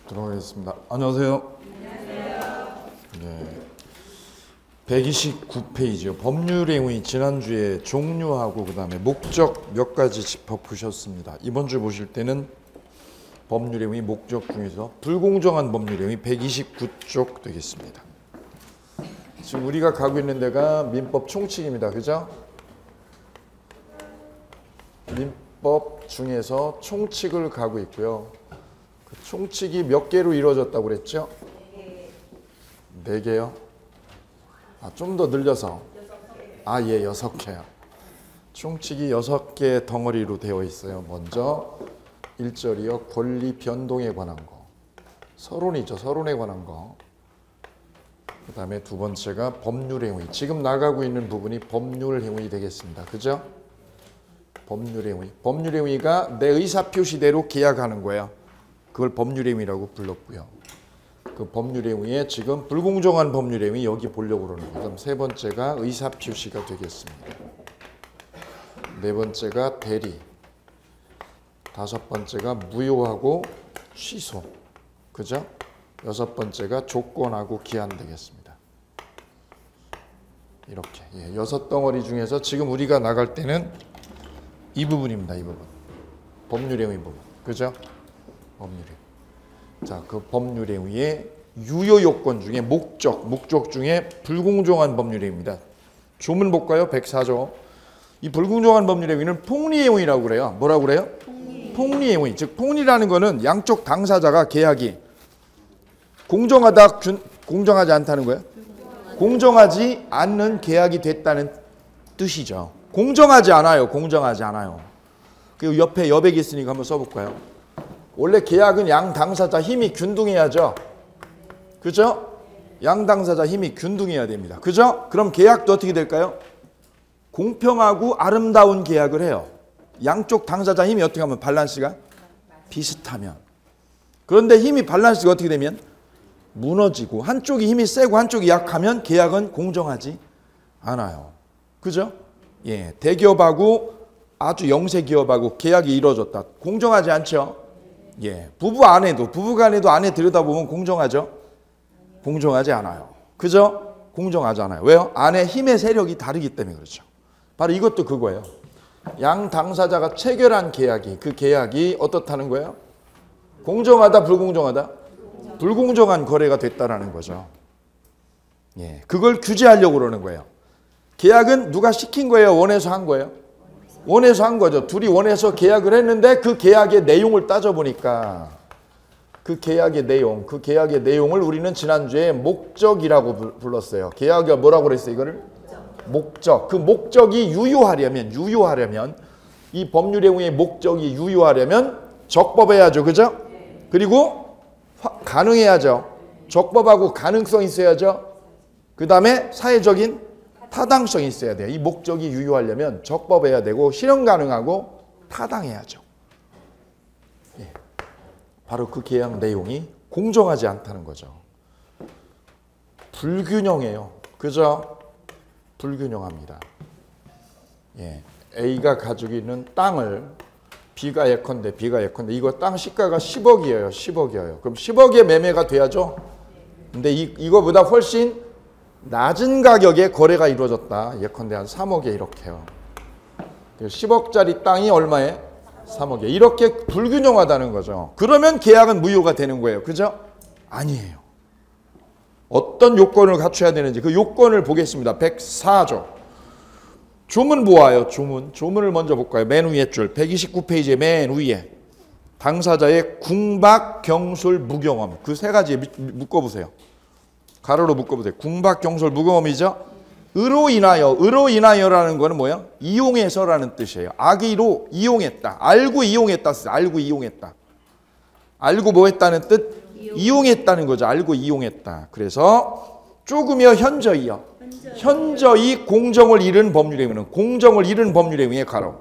들어가겠습니다. 안녕하세요. 네. 129페이지요. 법률행위 지난주에 종류하고 그 다음에 목적 몇 가지 짚어보셨습니다. 이번 주 보실 때는 법률행위 목적 중에서 불공정한 법률행위 129쪽 되겠습니다. 지금 우리가 가고 있는 데가 민법 총칙입니다. 그죠? 민법 중에서 총칙을 가고 있고요. 그 총칙이 몇 개로 이루어졌다고 그랬죠? 4개요? 좀 더 늘려서. 예, 6개요. 총칙이 6개 덩어리로 되어 있어요. 먼저 1절이요. 권리 변동에 관한 거. 서론이죠. 서론에 관한 거. 그 다음에 두 번째가 법률행위. 지금 나가고 있는 부분이 법률행위 되겠습니다. 그죠? 법률행위. 법률행위가 내 의사표시대로 계약하는 거야. 그걸 법률행위라고 불렀고요. 그 법률행위에 지금 불공정한 법률행위 여기 보려고 그러는 거예요. 그럼 세 번째가 의사표시가 되겠습니다. 네 번째가 대리. 다섯 번째가 무효하고 취소. 그죠? 여섯 번째가 조건하고 기한 되겠습니다. 이렇게. 6덩어리 중에서 지금 우리가 나갈 때는 이 부분입니다. 이 부분. 법률행위 부분. 그죠? 법률행위. 자, 그 법률행위의 유효 요건 중에 목적 중에 불공정한 법률행위입니다. 조문 볼까요? 104조. 이 불공정한 법률행위는 폭리행위라고 그래요. 뭐라고 그래요? 폭리행위. 즉 폭리라는 거는 양쪽 당사자가 계약이 공정하지 않다는 거예요. 공정하지 않는 계약이 됐다는 뜻이죠. 공정하지 않아요. 공정하지 않아요. 그 옆에 여백이 있으니까 한번 써볼까요? 원래 계약은 양 당사자 힘이 균등해야죠. 그죠? 양 당사자 힘이 균등해야 됩니다. 그죠? 그럼 계약도 어떻게 될까요? 공평하고 아름다운 계약을 해요. 양쪽 당사자 힘이 어떻게 하면 밸런스가 비슷하면. 그런데 힘이 밸런스가 어떻게 되면 무너지고 한쪽이 힘이 세고 한쪽이 약하면 계약은 공정하지 않아요. 그죠? 대기업하고 아주 영세 기업하고 계약이 이루어졌다. 공정하지 않죠? 부부간에도 아내 들여다보면 공정하죠? 공정하지 않아요. 그죠? 공정하지 않아요. 왜요? 아내 힘의 세력이 다르기 때문에 그렇죠. 바로 이것도 그거예요. 양 당사자가 체결한 계약이 그 계약이 어떻다는 거예요? 공정하다, 불공정하다? 불공정한 거래가 됐다라는 거죠. 그걸 규제하려고 그러는 거예요. 계약은 누가 시킨 거예요? 원해서 한 거예요? 원해서 한 거죠. 둘이 원해서 계약을 했는데 그 계약의 내용을 따져보니까 그 계약의 내용을 우리는 지난주에 목적이라고 불렀어요. 계약이 뭐라고 그랬어요? 이거를? 목적. 그 목적이 유효하려면 이 법률행위의 목적이 유효하려면 적법해야죠. 그죠? 그리고 가능해야죠. 적법하고 가능성이 있어야죠. 그 다음에 사회적인 타당성이 있어야 돼요. 이 목적이 유효하려면 적법해야 되고 실현 가능하고 타당해야죠. 바로 그 계약 내용이 공정하지 않다는 거죠. 불균형해요. 그죠? 불균형합니다. A가 가지고 있는 땅을 B가 예컨대 이거 땅 시가가 10억이에요. 10억이에요. 그럼 10억의 매매가 돼야죠. 근데 이거보다 훨씬 낮은 가격에 거래가 이루어졌다. 예컨대 한 3억에 이렇게요. 10억짜리 땅이 얼마에? 3억에. 이렇게 불균형하다는 거죠. 그러면 계약은 무효가 되는 거예요. 그죠? 아니에요. 어떤 요건을 갖춰야 되는지 그 요건을 보겠습니다. 104조. 조문 보아요. 조문을 먼저 볼까요? 맨 위에 줄 129페이지의 맨 위에 당사자의 궁박, 경솔, 무경험 그 세 가지에 묶어보세요. 가로로 묶어보세요. 궁박, 경솔, 무경험이죠. 의로 인하여라는 거는 뭐예요? 이용해서라는 뜻이에요. 악의로 이용했다. 알고 이용했다. 알고 이용했다. 알고 뭐 했다는 뜻? 이용했다는 거죠. 알고 이용했다. 그래서 쪼그며 현저히요. 현저히 공정을 잃은 법률행위는 공정을 잃은 법률행위의 가로.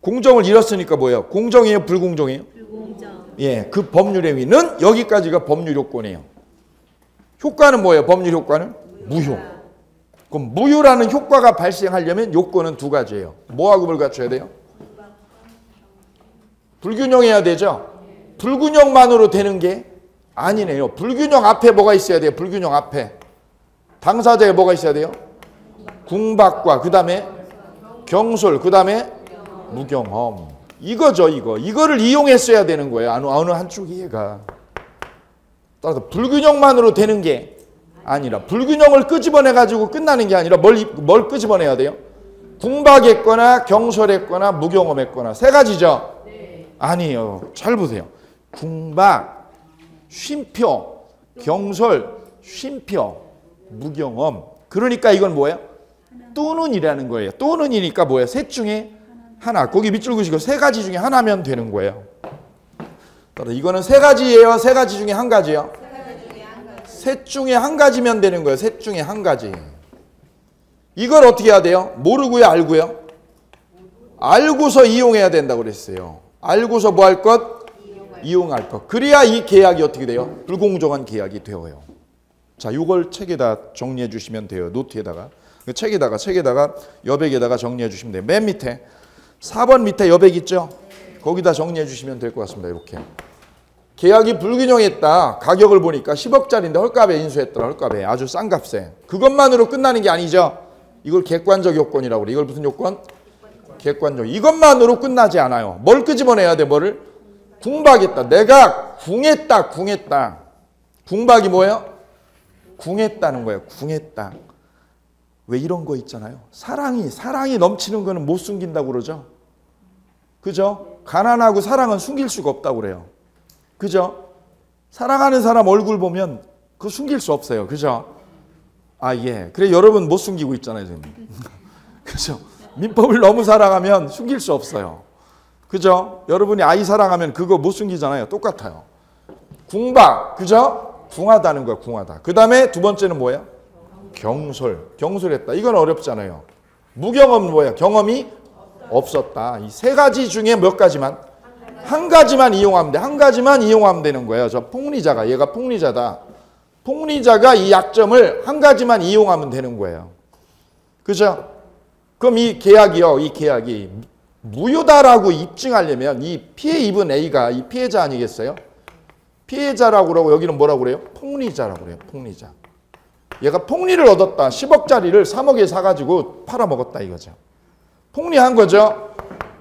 공정을 잃었으니까 뭐예요? 공정이에요? 불공정이에요? 불공정. 그 법률행위는 여기까지가 법률 요건이에요. 효과는 뭐예요? 법률 효과는? 무효. 그럼 무효라는 효과가 발생하려면 요건은 두 가지예요. 뭐하고 뭘 갖춰야 돼요? 불균형해야 되죠. 불균형만으로 되는 게 아니네요. 불균형 앞에 뭐가 있어야 돼요? 불균형 앞에. 당사자에 뭐가 있어야 돼요? 궁박과 그 다음에 경솔, 그 다음에 무경험. 이거죠, 이거. 이거를 이용했어야 되는 거예요. 어느 한쪽이 얘가. 따라서 불균형만으로 되는 게 아니라, 불균형을 끄집어내가지고 끝나는 게 아니라 뭘 끄집어내야 돼요? 궁박했거나 경솔했거나 무경험했거나 세 가지죠? 아니에요. 잘 보세요. 궁박, 쉼표, 경솔, 쉼표, 무경험. 그러니까 이건 뭐예요? 또는이라는 거예요. 또는이니까 뭐예요? 셋 중에 하나. 거기 밑줄 그으시고 세 가지 중에 하나면 되는 거예요. 이거는 세 가지예요? 세 가지 중에 한 가지요? 셋 중에 한 가지면 되는 거예요. 셋 중에 한 가지. 이걸 어떻게 해야 돼요? 모르고요? 알고요? 알고서 이용해야 된다고 그랬어요. 알고서 뭐 할 것? 이용할 것. 그래야 이 계약이 어떻게 돼요? 불공정한 계약이 되어요. 자, 이걸 책에다 정리해 주시면 돼요. 노트에다가. 책에다가 여백에다가 정리해 주시면 돼요. 맨 밑에 4번 밑에 여백 있죠? 거기다 정리해 주시면 될 것 같습니다. 이렇게. 계약이 불균형했다. 가격을 보니까 10억짜리인데 헐값에 인수했더라. 헐값에. 아주 싼 값에. 그것만으로 끝나는 게 아니죠. 이걸 객관적 요건이라고 그래. 이걸 무슨 요건? 객관적. 이것만으로 끝나지 않아요. 뭘 끄집어내야 돼? 뭐를? 궁박했다. 내가 궁했다. 궁박이 뭐예요? 궁했다는 거예요. 궁했다. 왜 이런 거 있잖아요. 사랑이 넘치는 거는 못 숨긴다고 그러죠. 그죠? 가난하고 사랑은 숨길 수가 없다고 그래요. 그죠? 사랑하는 사람 얼굴 보면 그거 숨길 수 없어요. 그죠? 아, 예. 그래, 여러분 못 숨기고 있잖아요, 지금. 그죠? 민법을 너무 사랑하면 숨길 수 없어요. 그죠? 여러분이 아이 사랑하면 그거 못 숨기잖아요. 똑같아요. 궁박, 그죠? 궁하다는 거야, 궁하다. 그 다음에 두 번째는 뭐예요? 경솔했다. 이건 어렵잖아요. 무경험은 뭐예요? 경험이 없었다. 이 세 가지 중에 몇 가지만? 한 가지만 이용하면 돼. 한 가지만 이용하면 되는 거예요. 저 폭리자가, 얘가 폭리자다. 폭리자가 이 약점을 한 가지만 이용하면 되는 거예요. 그죠? 그럼 이 계약이 무효다라고 입증하려면 이 피해 입은 A가 이 피해자 아니겠어요? 피해자라고 그러고 여기는 뭐라고 그래요? 폭리자라고 그래요. 폭리자. 얘가 폭리를 얻었다. 10억짜리를 3억에 사가지고 팔아먹었다 이거죠. 폭리한 거죠.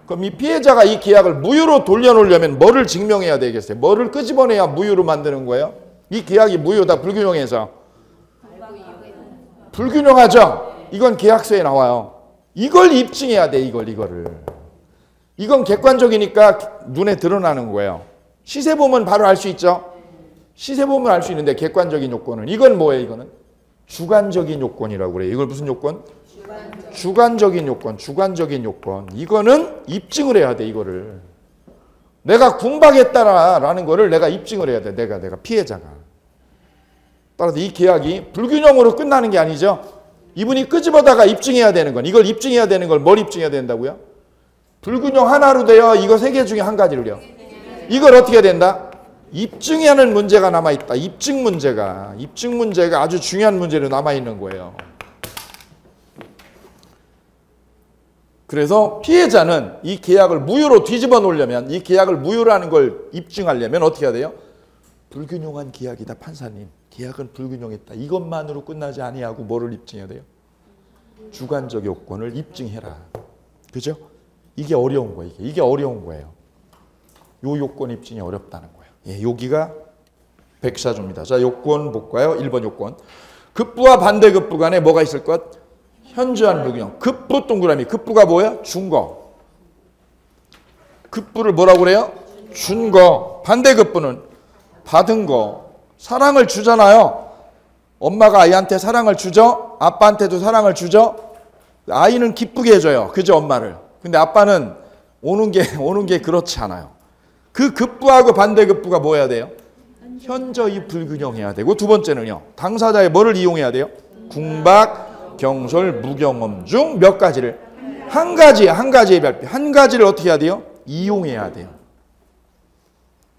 그럼 이 피해자가 이 계약을 무효로 돌려놓으려면 뭐를 증명해야 되겠어요? 뭐를 끄집어내야 무효로 만드는 거예요? 이 계약이 무효다. 불균형해서. 불균형하죠? 이건 계약서에 나와요. 이걸 입증해야 돼. 이거를. 이건 객관적이니까 눈에 드러나는 거예요. 시세 보면 바로 알 수 있죠? 시세 보면 알 수 있는데 객관적인 요건은 이건 뭐예요? 이거는 주관적인 요건이라고 그래요. 이걸 무슨 요건? 주관적인 요건. 이거는 입증을 해야 돼. 이거를. 내가 궁박했다라는 거를 내가 입증을 해야 돼. 내가 피해자가. 따라서 이 계약이 불균형으로 끝나는 게 아니죠. 이분이 끄집어다가 입증해야 되는 건, 이걸 입증해야 되는 걸 뭘 입증해야 된다고요? 불균형 하나로 되어 이거 세 개 중에 한 가지를요. 이걸 어떻게 해야 된다? 입증하는 문제가 남아있다. 입증 문제가 아주 중요한 문제로 남아있는 거예요. 그래서 피해자는 이 계약을 무효로 뒤집어 놓으려면, 이 계약을 무효라는 걸 입증하려면 어떻게 해야 돼요? 불균형한 계약이다. 판사님, 계약은 불균형했다. 이것만으로 끝나지 아니하고 뭐를 입증해야 돼요? 주관적 요건을 입증해라. 그죠? 이게 어려운 거예요. 이게 어려운 거예요. 요 요건 입증이 어렵다는 거예요. 예, 여기가 백사조입니다. 자, 요건 볼까요? 1번 요건. 급부와 반대급부 간에 뭐가 있을 것? 현저한 불균형. 급부 동그라미. 급부가 뭐야? 준 거. 급부를 뭐라고 그래요? 준 거. 반대급부는 받은 거. 사랑을 주잖아요. 엄마가 아이한테 사랑을 주죠? 아빠한테도 사랑을 주죠? 아이는 기쁘게 해줘요. 그죠? 엄마를. 근데 아빠는 오는 게 그렇지 않아요. 그 급부하고 반대급부가 뭐 해야 돼요? 현저히 불균형해야 되고, 두 번째는요. 당사자의 뭐를 이용해야 돼요? 궁박, 경솔, 무경험 중 몇 가지를? 한 가지의 발표. 한 가지를 어떻게 해야 돼요? 이용해야 돼요.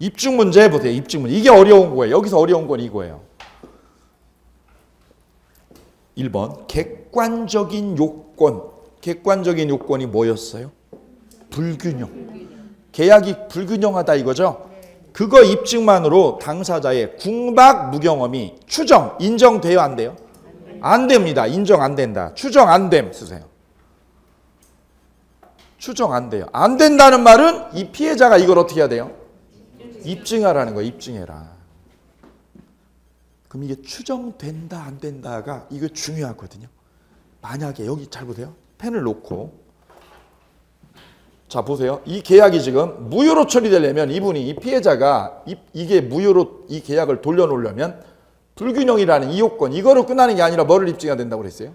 입증 문제 해보세요. 입증 문제. 이게 어려운 거예요. 여기서 어려운 건 이거예요. 1번 객관적인 요건. 객관적인 요건이 뭐였어요? 불균형. 계약이 불균형하다 이거죠. 그거 입증만으로 당사자의 궁박 무경험이 추정, 인정돼요? 안 돼요? 안 됩니다. 인정 안 된다. 추정 안 됨 쓰세요. 추정 안 돼요. 안 된다는 말은 이 피해자가 이걸 어떻게 해야 돼요? 입증하라는 거예요. 입증해라. 그럼 이게 추정된다 안 된다가 이거 중요하거든요. 만약에 여기 잘 보세요. 펜을 놓고 자 보세요. 이 계약이 지금 무효로 처리되려면 이 피해자가 이게 무효로 이 계약을 돌려놓으려면 불균형이라는 이 요건 이거로 끝나는 게 아니라 뭐를 입증해야 된다고 그랬어요?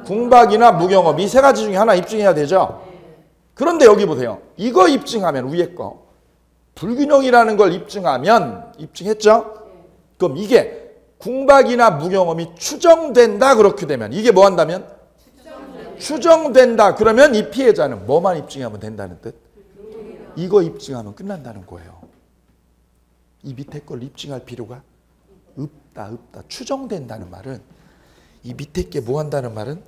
궁박이나 무경험 이 세 가지 중에 하나 입증해야 되죠. 그런데 여기 보세요. 이거 입증하면 위에 거 불균형이라는 걸 입증하면 입증했죠? 그럼 이게 궁박이나 무경험이 추정된다 그렇게 되면 이게 뭐 한다면? 추정된다. 그러면 이 피해자는 뭐만 입증하면 된다는 뜻? 이거 입증하면 끝난다는 거예요. 이 밑에 걸 입증할 필요가 없다. 추정된다는 말은 이 밑에 게 뭐 한다는 말은?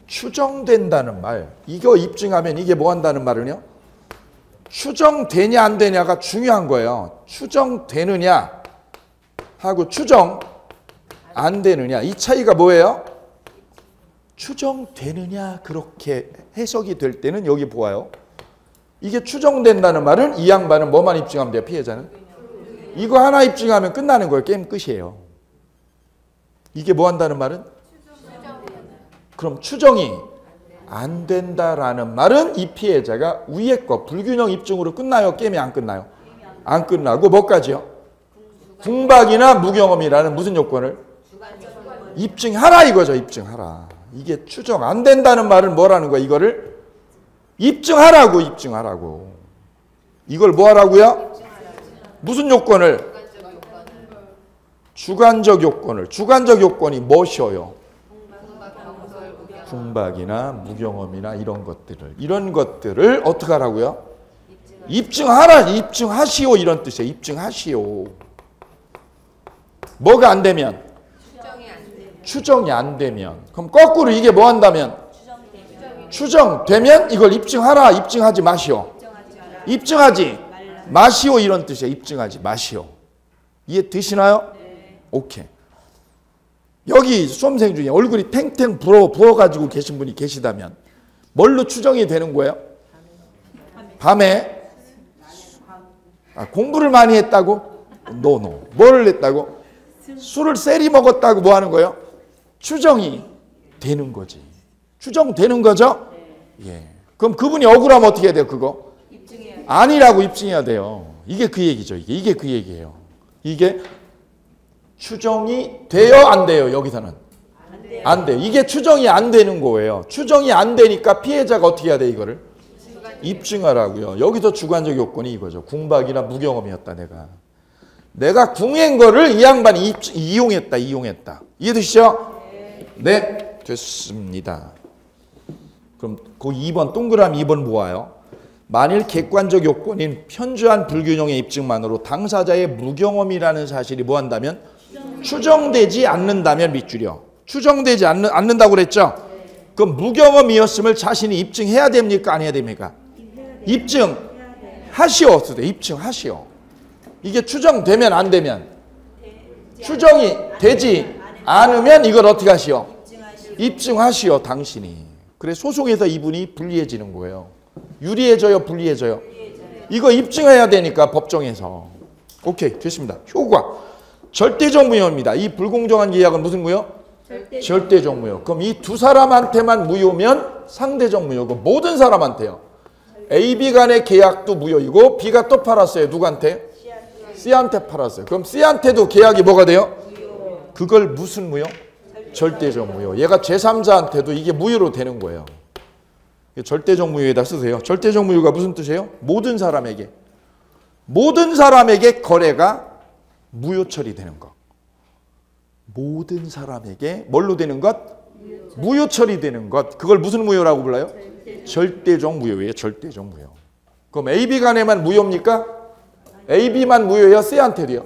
추정된다는 말. 이거 입증하면 이게 뭐 한다는 말은요? 추정되냐 안 되냐가 중요한 거예요. 추정되느냐 하고 추정 안 되느냐 이 차이가 뭐예요? 추정되느냐 그렇게 해석이 될 때는 여기 보아요. 이게 추정된다는 말은 이 양반은 뭐만 입증하면 돼요? 피해자는? 이거 하나 입증하면 끝나는 거예요. 게임 끝이에요. 이게 뭐 한다는 말은? 그럼 추정이 안 된다라는 말은 이 피해자가 위에 거 불균형 입증으로 끝나요? 게임이 안 끝나요? 안 끝나고 뭐까지요? 궁박이나 무경험이라는 무슨 요건을? 입증하라 이거죠. 입증하라. 이게 추정 안 된다는 말은 뭐라는 거야? 이거를 입증하라고. 이걸 뭐 하라고요? 무슨 요건을? 주관적 요건을. 주관적 요건이 무엇이어요? 궁박이나 무경험이나 이런 것들을 어떻게 하라고요? 입증하라. 입증하시오 이런 뜻이에요. 입증하시오. 뭐가 안 되면? 추정이 안 되면. 그럼 거꾸로 이게 뭐 한다면? 추정되면 이걸 입증하라. 입증하지 마시오. 입증하지 마시오 이런 뜻이에요. 입증하지 마시오. 이해 되시나요? 오케이. 여기 수험생 중에 얼굴이 탱탱 부어가지고 계신 분이 계시다면 뭘로 추정이 되는 거예요? 밤에? 공부를 많이 했다고? 노. 뭐를 했다고? 술을 세리 먹었다고 뭐 하는 거예요? 추정이 되는 거지. 추정되는 거죠? 예. 그럼 그분이 억울하면 어떻게 해야 돼요? 그거? 아니라고 입증해야 돼요. 이게 그 얘기죠. 이게 그 얘기예요. 이게 추정이 돼요? 안 돼요? 여기서는? 안 돼요. 이게 추정이 안 되는 거예요. 추정이 안 되니까 피해자가 어떻게 해야 돼? 이거를? 입증하라고요. 여기서 주관적 요건이 이거죠. 궁박이나 무경험이었다 내가 궁한 거를 이 양반이 이용했다. 이해되시죠? 네, 됐습니다. 그럼 그 2번 동그라미 2번 모아요. 만일 객관적 요건인 현저한 불균형의 입증만으로 당사자의 무경험이라는 사실이 뭐 한다면? 추정되지 않는다면 밑줄이요. 추정되지 않는다고 그랬죠? 그럼 무경험이었음을 자신이 입증해야 됩니까? 안 해야 됩니까? 입증하시오. 입증하시오. 이게 추정되면 안 되면? 추정이 되지 않으면 이걸 어떻게 하시오? 입증하시오. 당신이. 그래 소송에서 이분이 불리해지는 거예요. 유리해져요? 불리해져요? 이거 입증해야 되니까 법정에서. 오케이 됐습니다. 효과. 절대적 무효입니다. 이 불공정한 계약은 무슨 무효? 절대적 무효. 그럼 이 두 사람한테만 무효면 상대적 무효고 모든 사람한테요. A, B 간의 계약도 무효이고 B가 또 팔았어요. 누구한테? C한테 팔았어요. 그럼 C한테도 계약이 뭐가 돼요? 그걸 무슨 무효? 절대적 무효. 얘가 제3자한테도 이게 무효로 되는 거예요. 절대적 무효에다 쓰세요. 절대적 무효가 무슨 뜻이에요? 모든 사람에게 거래가 무효 처리되는 것. 모든 사람에게 뭘로 되는 것? 무효 처리되는 것. 그걸 무슨 무효라고 불러요? 절대적 무효예요. 절대적 무효. 그럼 A, B 간에만 무효입니까? A, B만 무효예요? C한테도요?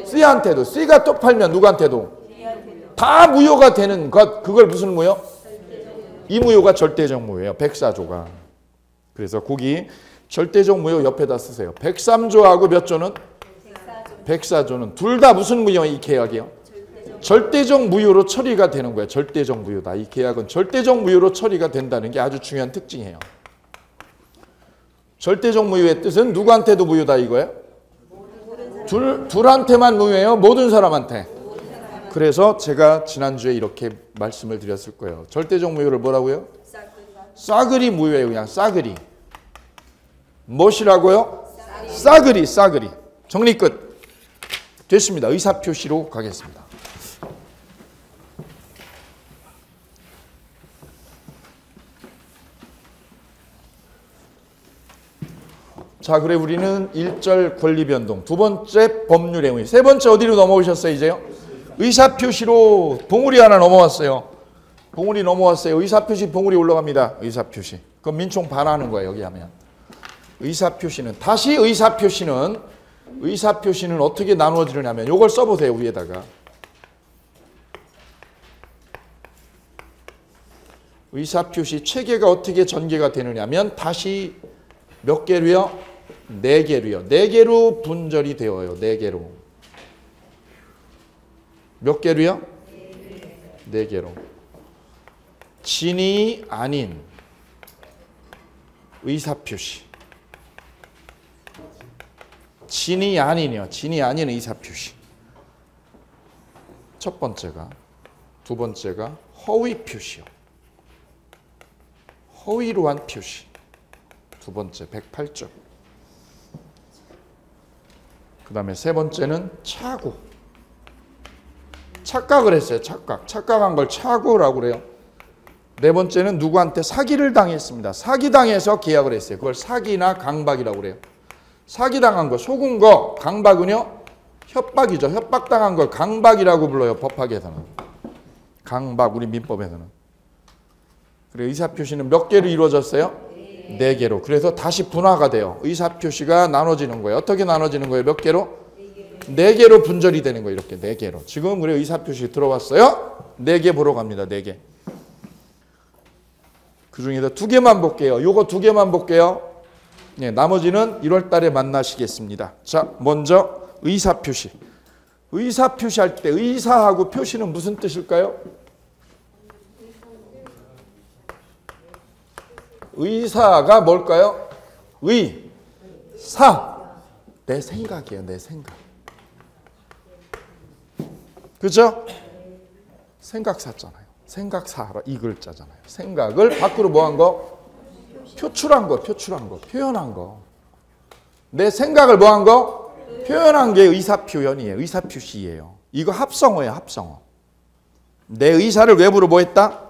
C한테도. C가 또 팔면 누구한테도? 다 무효가 되는 것. 그걸 무슨 무효? 이 무효가 절대적 무효예요. 백사조가. 그래서 거기 절대적 무효 옆에다 쓰세요. 103조하고 몇 조는? 104조는 둘 다 무슨 무효 이 계약이요? 절대적 무효로 처리가 되는 거예요. 절대적 무효다. 이 계약은 절대적 무효로 처리가 된다는 게 아주 중요한 특징이에요. 절대적 무효의 뜻은 누구한테도 무효다 이거예요? 둘한테만 무효예요? 모든 사람한테? 그래서 제가 지난주에 이렇게 말씀을 드렸을 거예요. 절대적 무효를 뭐라고요? 싸그리 무효예요. 그냥 싸그리. 무엇이라고요? 싸그리, 싸그리. 정리 끝. 됐습니다. 의사표시로 가겠습니다. 자, 그래 우리는 1절 권리변동, 두 번째 법률행위, 세 번째 어디로 넘어오셨어요 이제요? 의사표시로 봉우리 하나 넘어왔어요. 봉우리 넘어왔어요. 의사표시 봉우리 올라갑니다. 의사표시. 그럼 민총 반하는 거예요 여기 하면. 의사표시는 다시 의사표시는 어떻게 나누어지느냐면 이걸 써보세요 위에다가. 의사표시 체계가 어떻게 전개가 되느냐면 다시 몇 개로요? 4개로요. 4개로 분절이 되어요. 4개로. 몇 개로요? 4개로. 진이 아닌 의사표시. 진이 아닌이요. 진이 아닌 의사표시. 첫 번째가. 두 번째가 허위 표시요. 허위로 한 표시. 두 번째 108조. 그 다음에 세 번째는 착오. 착각을 했어요. 착각한 걸 착오라고 그래요. 네 번째는 누구한테 사기를 당했습니다. 사기당해서 계약을 했어요. 그걸 사기나 강박이라고 그래요. 사기당한 거, 속은 거, 강박은요? 협박이죠. 협박당한 걸 강박이라고 불러요. 법학에서는. 강박, 우리 민법에서는. 그래, 의사표시는 몇 개로 이루어졌어요? 4개로. 그래서 다시 분화가 돼요. 의사표시가 나눠지는 거예요. 어떻게 나눠지는 거예요? 몇 개로? 4개로 분절이 되는 거예요. 이렇게 4개로. 지금 우리 의사표시 들어왔어요. 4개 보러 갑니다. 4개. 그 중에서 2개만 볼게요. 요거 2개만 볼게요. 네, 나머지는 1월 달에 만나시겠습니다. 자, 먼저 의사표시. 의사표시 할 때 의사하고 표시는 무슨 뜻일까요? 의사가 뭘까요? 사. 내 생각이에요. 내 생각. 그죠? 생각사잖아요. 생각사라 이 글자잖아요. 생각을 밖으로 뭐 한 거? 표출한 거. 표현한 거. 내 생각을 뭐 한 거? 표현한 게 의사표현이에요. 의사표시예요. 이거 합성어예요. 합성어. 내 의사를 외부로 뭐 했다?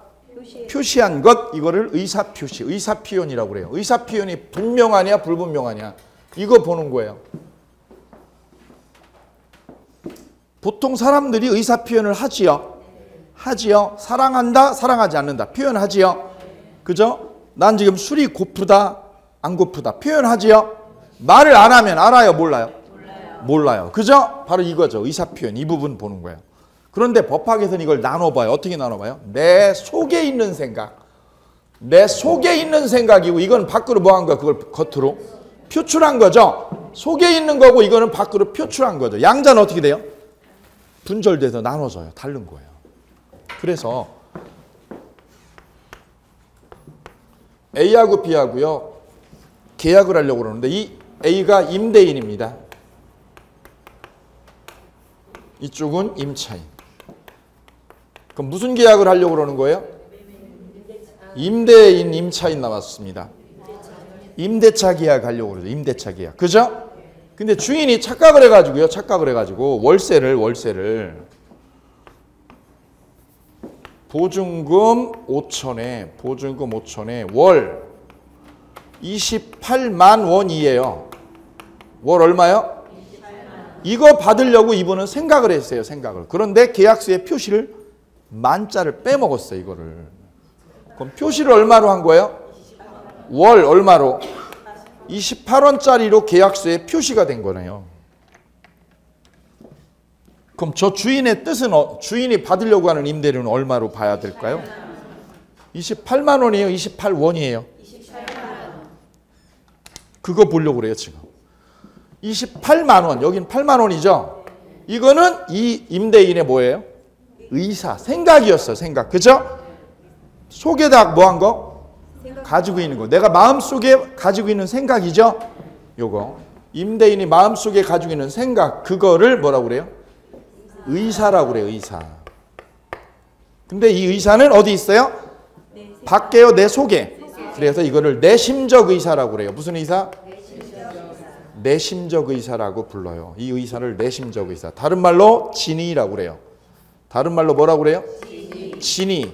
표시한 것, 이거를 의사표시, 의사표현이라고 그래요. 의사표현이 분명하냐 불분명하냐 이거 보는 거예요. 보통 사람들이 의사표현을 하지요. 사랑한다, 사랑하지 않는다 표현하지요. 그죠? 난 지금 술이 고프다, 안 고프다 표현하지요. 말을 안 하면 알아요, 몰라요? 몰라요. 그죠? 바로 이거죠. 의사표현 이 부분 보는 거예요. 그런데 법학에서는 이걸 나눠봐요. 어떻게 나눠봐요? 내 속에 있는 생각. 내 속에 있는 생각이고 이건 밖으로 뭐 한 거야? 그걸 겉으로 표출한 거죠. 속에 있는 거고 이거는 밖으로 표출한 거죠. 양자는 어떻게 돼요? 분절돼서 나눠져요. 다른 거예요. 그래서 A하고 B하고요. 계약을 하려고 그러는데 이 A가 임대인입니다. 이쪽은 임차인. 그럼 무슨 계약을 하려고 그러는 거예요? 임대인, 임차인 나왔습니다. 임대차 계약 하려고 그러죠. 임대차 계약. 그죠? 근데 주인이 착각을 해가지고 월세를 보증금 5천에 월 28만 원이에요. 월 얼마요? 28만. 이거 받으려고 이분은 생각을 했어요. 그런데 계약서에 표시를 만자를 빼먹었어요. 이거를. 그럼 표시를 얼마로 한 거예요? 월 얼마로? 28원짜리로 계약서에 표시가 된 거네요. 그럼 저 주인의 뜻은 주인이 받으려고 하는 임대료는 얼마로 봐야 될까요? 28만 원이에요? 28원이에요? 28만 원. 그거 보려고 그래요 지금. 28만 원, 여긴 8만 원이죠. 이거는 이 임대인의 뭐예요? 의사, 생각이었어, 생각. 그죠? 속에다 뭐 한 거? 가지고 있는 거. 내가 마음속에 가지고 있는 생각이죠? 요거. 임대인이 마음속에 가지고 있는 생각, 그거를 뭐라고 그래요? 의사라고 그래요, 의사. 근데 이 의사는 어디 있어요? 밖에요, 내 속에. 그래서 이거를 내심적 의사라고 그래요. 무슨 의사? 내심적 의사라고 불러요. 이 의사를 내심적 의사. 다른 말로 진의라고 그래요. 다른 말로 뭐라고 그래요? 진의.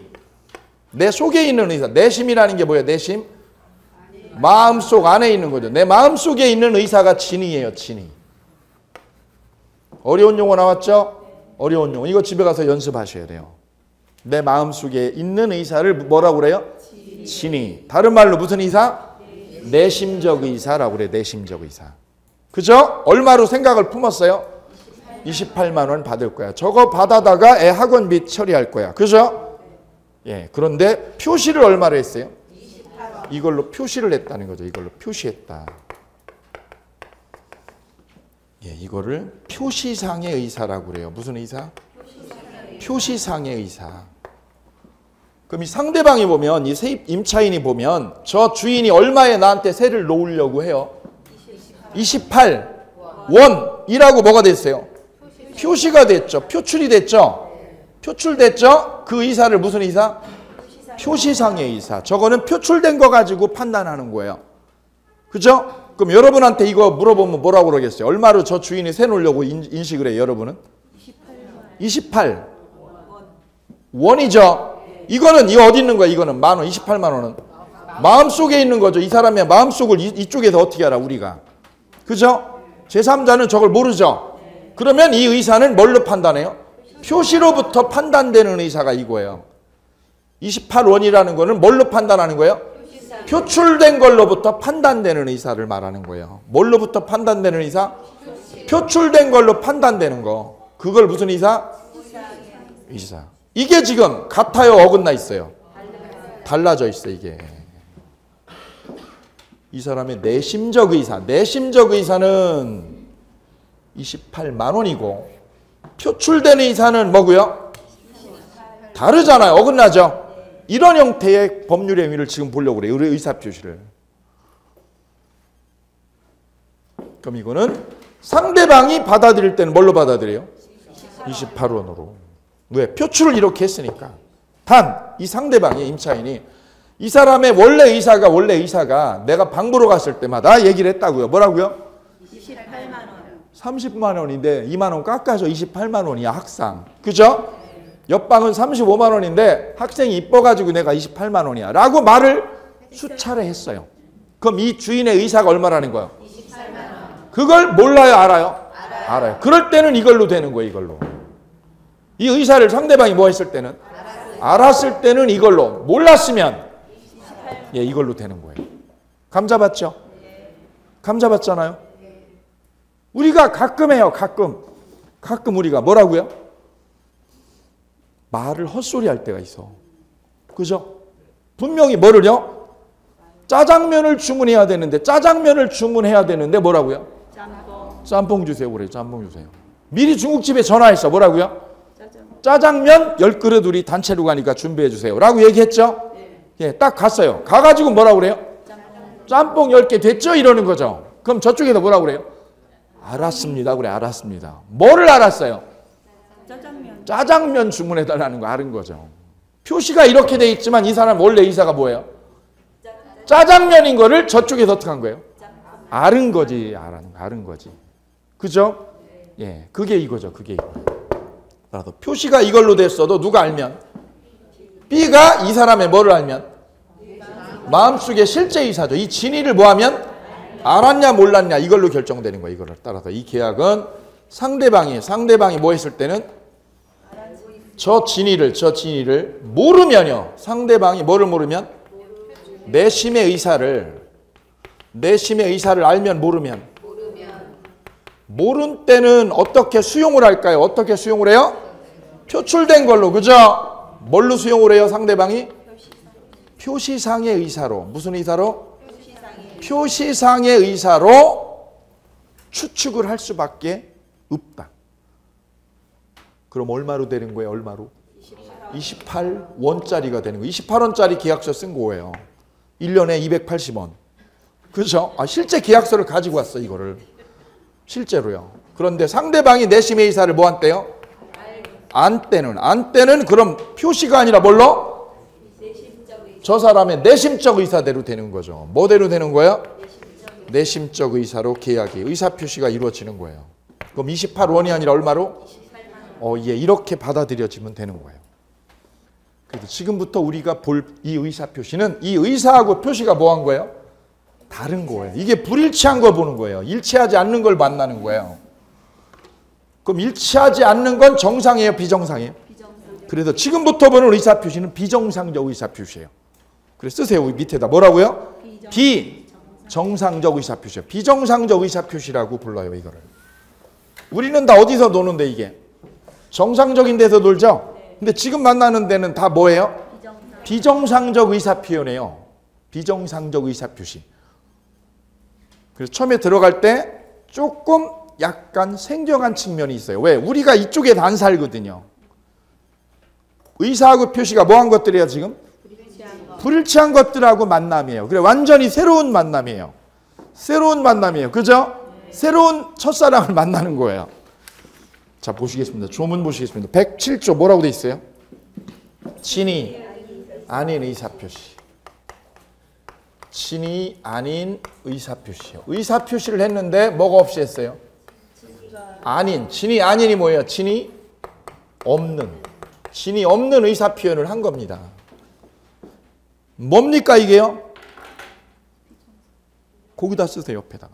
내 속에 있는 의사. 내심이라는 게 뭐예요? 내심? 마음속 안에 있는 거죠. 내 마음속에 있는 의사가 진의예요. 진의. 어려운 용어 나왔죠? 어려운 용어. 이거 집에 가서 연습하셔야 돼요. 내 마음속에 있는 의사를 뭐라고 그래요? 진의. 다른 말로 무슨 의사? 내심적 의사라고 그래요. 내심적 의사. 그죠? 얼마로 생각을 품었어요? 28만 원 받을 거야. 저거 받아다가 애 학원비 처리할 거야. 그죠? 예. 그런데 표시를 얼마로 했어요? 이걸로 표시를 했다는 거죠. 이걸로 표시했다. 예, 이거를 표시상의 의사라고 그래요. 무슨 의사? 표시상의 의사. 그럼 이 상대방이 보면, 이 세입 임차인이 보면 저 주인이 얼마에 나한테 세를 놓으려고 해요? 28원이라고 뭐가 됐어요? 표시가 됐죠. 표출이 됐죠. 표출됐죠. 그 의사를 무슨 의사? 표시상의 의사. 저거는 표출된 거 가지고 판단하는 거예요. 그죠? 그럼 여러분한테 이거 물어보면 뭐라고 그러겠어요? 얼마로 저 주인이 세 놓으려고 인식을 해요, 여러분은? 28 원이죠. 이거는 이거 어디 있는 거야? 이거는 만 원, 28만 원은 마음속에 있는 거죠. 이 사람의 마음속을 이쪽에서 어떻게 알아, 우리가? 그죠? 제3자는 저걸 모르죠. 그러면 이 의사는 뭘로 판단해요? 표시로부터 판단되는 의사가 이거예요. 28원이라는 거는 뭘로 판단하는 거예요? 표출된 걸로부터 판단되는 의사를 말하는 거예요. 뭘로부터 판단되는 의사? 표출된 걸로 판단되는 거. 그걸 무슨 의사? 의사. 이게 지금 같아요, 어긋나 있어요? 달라져 있어, 이게. 이 사람의 내심적 의사. 내심적 의사는 28만 원이고 표출된 의사는 뭐고요? 다르잖아요. 어긋나죠? 이런 형태의 법률 행위를 지금 보려고 그래요. 의사 표시를. 그럼 이거는 상대방이 받아들일 때는 뭘로 받아들여요? 28원으로. 왜? 표출을 이렇게 했으니까. 단 이 상대방이, 임차인이 이 사람의 원래 의사가 내가 방 보러 갔을 때마다 얘기를 했다고요. 뭐라고요? 28만 원. 30만 원인데 2만 원 깎아줘. 28만 원이야, 학상. 그죠? 옆방은 35만 원인데 학생이 이뻐가지고 내가 28만 원이야 라고 말을 수차례 했어요. 그럼 이 주인의 의사가 얼마라는 거예요? 28만 원. 그걸 몰라요, 알아요? 알아요. 그럴 때는 이걸로 되는 거예요, 이걸로. 이 의사를 상대방이 뭐 했을 때는? 알았을 때는 이걸로. 몰랐으면 예, 이걸로 되는 거예요. 감 잡았죠? 감 잡았잖아요? 우리가 가끔 해요, 가끔 우리가 뭐라고요? 말을 헛소리 할 때가 있어. 그죠? 분명히 뭐를요? 짜장면을 주문해야 되는데 뭐라고요? 짬뽕 주세요. 그래, 짬뽕 주세요. 미리 중국집에 전화했어. 뭐라고요? 짜장면 10그릇 우리 단체로 가니까 준비해 주세요 라고 얘기했죠? 예, 딱 갔어요. 가가지고 뭐라고 그래요? 짬뽕 10개 됐죠? 이러는 거죠. 그럼 저쪽에서 뭐라고 그래요? 알았습니다. 그래, 알았습니다. 뭐를 알았어요? 짜장면 주문해달라는 거 알은 거죠. 표시가 이렇게 돼 있지만 이 사람 원래 의사가 뭐예요? 짜장면인 거를 저쪽에서 어떻게 한 거예요? 알은 거지. 알은 거지. 그죠? 예, 그게 이거죠. 그게 이거예요. 표시가 이걸로 됐어도 누가 알면? B가 이 사람의 뭐를 알면? 마음속에 실제 의사죠. 이 진의를 뭐 하면? 알았냐 몰랐냐 이걸로 결정되는 거예요. 이거를 따라서 이 계약은 상대방이 뭐 했을 때는 저 진의를 모르면요. 상대방이 뭐를 모르면? 내심의 의사를 알면 모르면 모른 때는 어떻게 수용을 할까요? 어떻게 수용을 해요? 표출된 걸로. 그죠? 뭘로 수용을 해요? 상대방이? 표시상의 의사로. 무슨 의사로? 표시상의 의사로 추측을 할 수밖에 없다. 그럼 얼마로 되는 거예요? 얼마로? 28원짜리가 되는 거예요. 28원짜리 계약서 쓴 거예요. 1년에 280원. 그렇죠? 실제 계약서를 가지고 왔어, 이거를. 실제로요. 그런데 상대방이 내심의 의사를 뭐 한대요? 안 때는 그럼 표시가 아니라 뭘로? 저 사람의 내심적 의사대로 되는 거죠. 뭐대로 되는 거예요? 내심적 의사로 계약이, 의사표시가 이루어지는 거예요. 그럼 28원이 아니라 얼마로? 예, 이렇게 받아들여지면 되는 거예요. 그래서 지금부터 우리가 볼 이 의사표시는 이 의사하고 표시가 뭐 한 거예요? 다른 거예요. 이게 불일치한 걸 보는 거예요. 일치하지 않는 걸 만나는 거예요. 그럼 일치하지 않는 건 정상이에요? 비정상이에요? 그래서 지금부터 보는 의사표시는 비정상적 의사표시예요. 그래서 쓰세요. 밑에다 뭐라고요? 비정상적 의사표시예요. 비정상적 의사표시라고 불러요, 이거를. 우리는 다 어디서 노는데 이게? 정상적인 데서 놀죠? 근데 지금 만나는 데는 다 뭐예요? 비정상적 의사표현이에요. 비정상적 의사표시. 그래서 처음에 들어갈 때 조금 약간 생경한 측면이 있어요. 왜? 우리가 이쪽에 안 살거든요. 의사하고 표시가 뭐한 것들이에요, 지금? 불일치한 것들하고 만남이에요. 그래, 완전히 새로운 만남이에요. 새로운 만남이에요. 그죠? 새로운 첫사랑을 만나는 거예요. 자, 보시겠습니다. 조문 보시겠습니다. 107조 뭐라고 돼 있어요? 친이 아닌 의사표시. 친이 아닌 의사표시요. 의사표시를 했는데 뭐가 없이 했어요? 아닌. 친이 아닌이 뭐예요? 친이 없는. 친이 없는 의사표현을 한 겁니다. 뭡니까 이게요? 거기다 쓰세요. 옆에다가.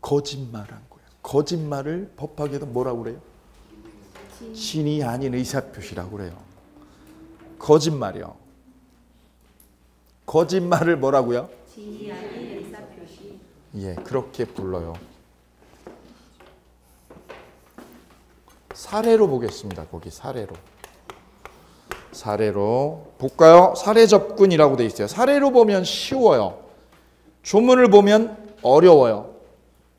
거짓말한 거예요. 거짓말을 법학에도 뭐라고 그래요? 친이 아닌 의사표시라고 그래요. 거짓말이요. 거짓말을 뭐라고요? 진이 아닌 의사표시. 예, 그렇게 불러요. 사례로 보겠습니다. 거기 사례로. 사례로 볼까요? 사례 접근이라고 돼 있어요. 사례로 보면 쉬워요. 조문을 보면 어려워요.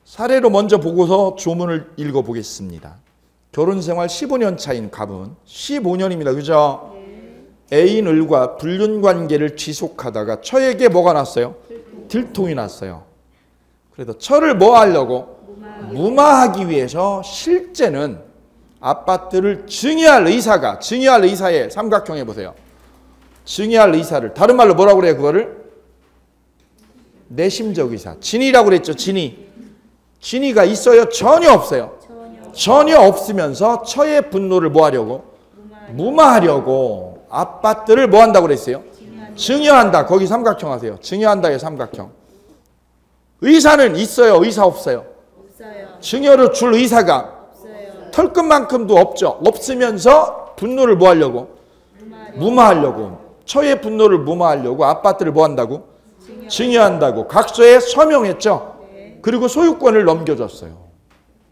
사례로 먼저 보고서 조문을 읽어보겠습니다. 결혼생활 15년 차인 갑은 15년입니다. 그죠? 애인을과 불륜관계를 지속하다가 처에게 뭐가 났어요? 들통이 났어요. 그래서 처를 뭐 하려고? 무마하기 위해서 실제는 아파트를 증여할 의사의 삼각형 해보세요. 증여할 의사를 다른 말로 뭐라고 그래요? 그거를 내심적 의사. 진이라고 그랬죠. 진이가 있어요? 전혀 없어요. 전혀 없으면서 처의 분노를 뭐 하려고? 무마하려고 아파트를 뭐 한다고 그랬어요? 증여한다. 거기 삼각형 하세요. 증여한다의 삼각형. 의사는 있어요? 의사 없어요? 증여를 줄 의사가 털끝만큼도 없죠. 없으면서 분노를 뭐 하려고? 무마하려고. 처의 분노를 무마하려고 아파트를 뭐 한다고? 증여한다고. 각서에 서명했죠. 그리고 소유권을 넘겨줬어요.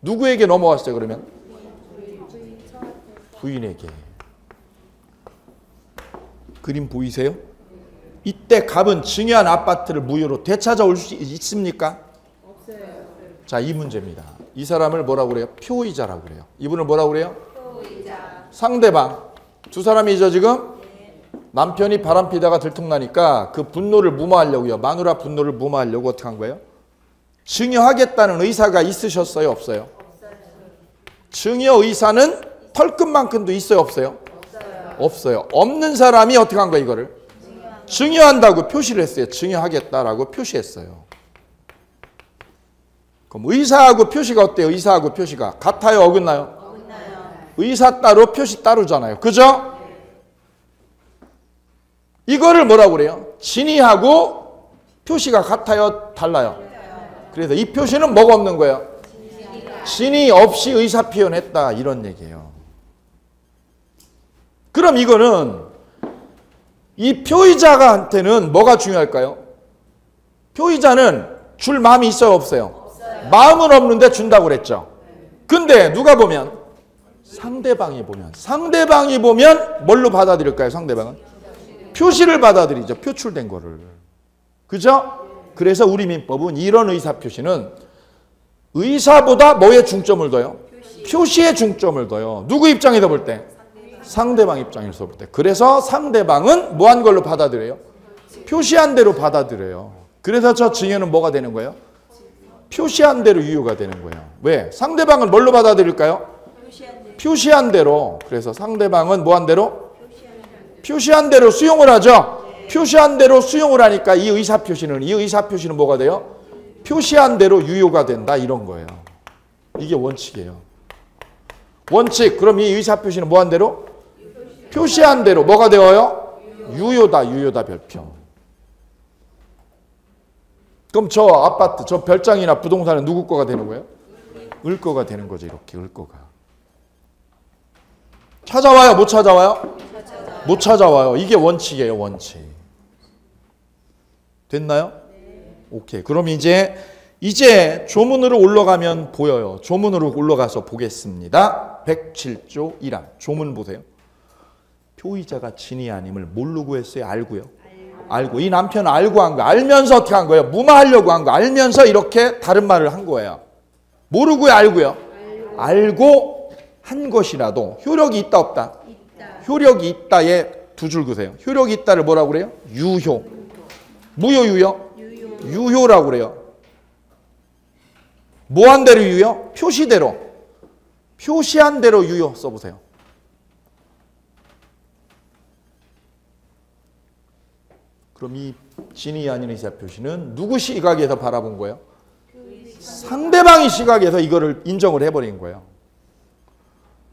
누구에게 넘어왔어요, 그러면? 부인에게. 그림 보이세요? 이때 갑은 증여한 아파트를 무효로 되찾아올 수 있습니까? 없어요. 자, 이 문제입니다. 이 사람을 뭐라고 그래요? 표의자라고 그래요. 이분을 뭐라고 그래요? 표의자. 상대방. 두 사람이죠, 지금? 남편이 바람피다가 들통나니까 그 분노를 무마하려고요. 마누라 분노를 무마하려고 어떻게 한 거예요? 증여하겠다는 의사가 있으셨어요? 없어요? 증여 의사는 털끝만큼도 있어요? 없어요? 없어요. 없는 사람이 어떻게 한 거예요? 이거를? 증여한다고 표시를 했어요. 증여하겠다라고 표시했어요. 그럼 의사하고 표시가 어때요? 의사하고 표시가 같아요? 어긋나요? 어긋나요. 의사 따로 표시 따로잖아요. 그죠? 이거를 뭐라고 그래요? 진이하고 표시가 같아요? 달라요? 그래서 이 표시는 뭐가 없는 거예요? 진이 없이 의사 표현했다. 이런 얘기예요. 그럼 이거는 이 표의자한테는 뭐가 중요할까요? 표의자는 줄 마음이 있어요? 없어요? 마음은 없는데 준다고 그랬죠. 근데 누가 보면? 상대방이 보면 뭘로 받아들일까요? 상대방은? 표시를 받아들이죠. 표출된 거를. 그죠? 그래서 우리 민법은 이런 의사표시는 의사보다 뭐에 중점을 둬요? 표시에 중점을 둬요. 누구 입장에서 볼 때? 상대방 입장에서 볼 때. 그래서 상대방은 뭐한 걸로 받아들여요? 표시한 대로 받아들여요. 그래서 저 증여는 뭐가 되는 거예요? 표시한 대로 유효가 되는 거예요. 왜? 상대방은 뭘로 받아들일까요? 표시한 대로. 그래서 상대방은 뭐한 대로? 표시한 대로 수용을 하죠. 표시한 대로 수용을 하니까 이 의사표시는 뭐가 돼요? 표시한 대로 유효가 된다 이런 거예요. 이게 원칙이에요. 원칙. 그럼 이 의사표시는 뭐한 대로? 표시한 대로 뭐가 되어요? 유효다 별표. 그럼 저 아파트, 저 별장이나 부동산은 누구 거가 되는 거예요? 을 거가 되는 거죠. 이렇게 을 거가. 찾아와요? 못 찾아와요? 못 찾아와요. 이게 원칙이에요. 원칙. 됐나요? 오케이. 그럼 이제 조문으로 올라가면 보여요. 조문으로 올라가서 보겠습니다. 107조 1항. 조문 보세요. 표의자가 진위 아님을 뭘로 구했어요? 알고요. 알고. 이 남편은 알고 한 거예요. 알면서 어떻게 한 거예요? 무마하려고 한 거예요. 알면서 이렇게 다른 말을 한 거예요. 모르고요? 알고요? 알고 한 것이라도 효력이 있다 없다? 효력이 있다에 두 줄 그세요. 효력이 있다를 뭐라고 그래요? 유효. 무효 유효? 유효라고 그래요. 뭐한 대로 유효? 표시대로. 표시한 대로 유효 써보세요. 그럼 이 진위 아닌 의사표시는 누구 시각에서 바라본 거예요? 상대방의 시각에서 이거를 인정을 해버린 거예요.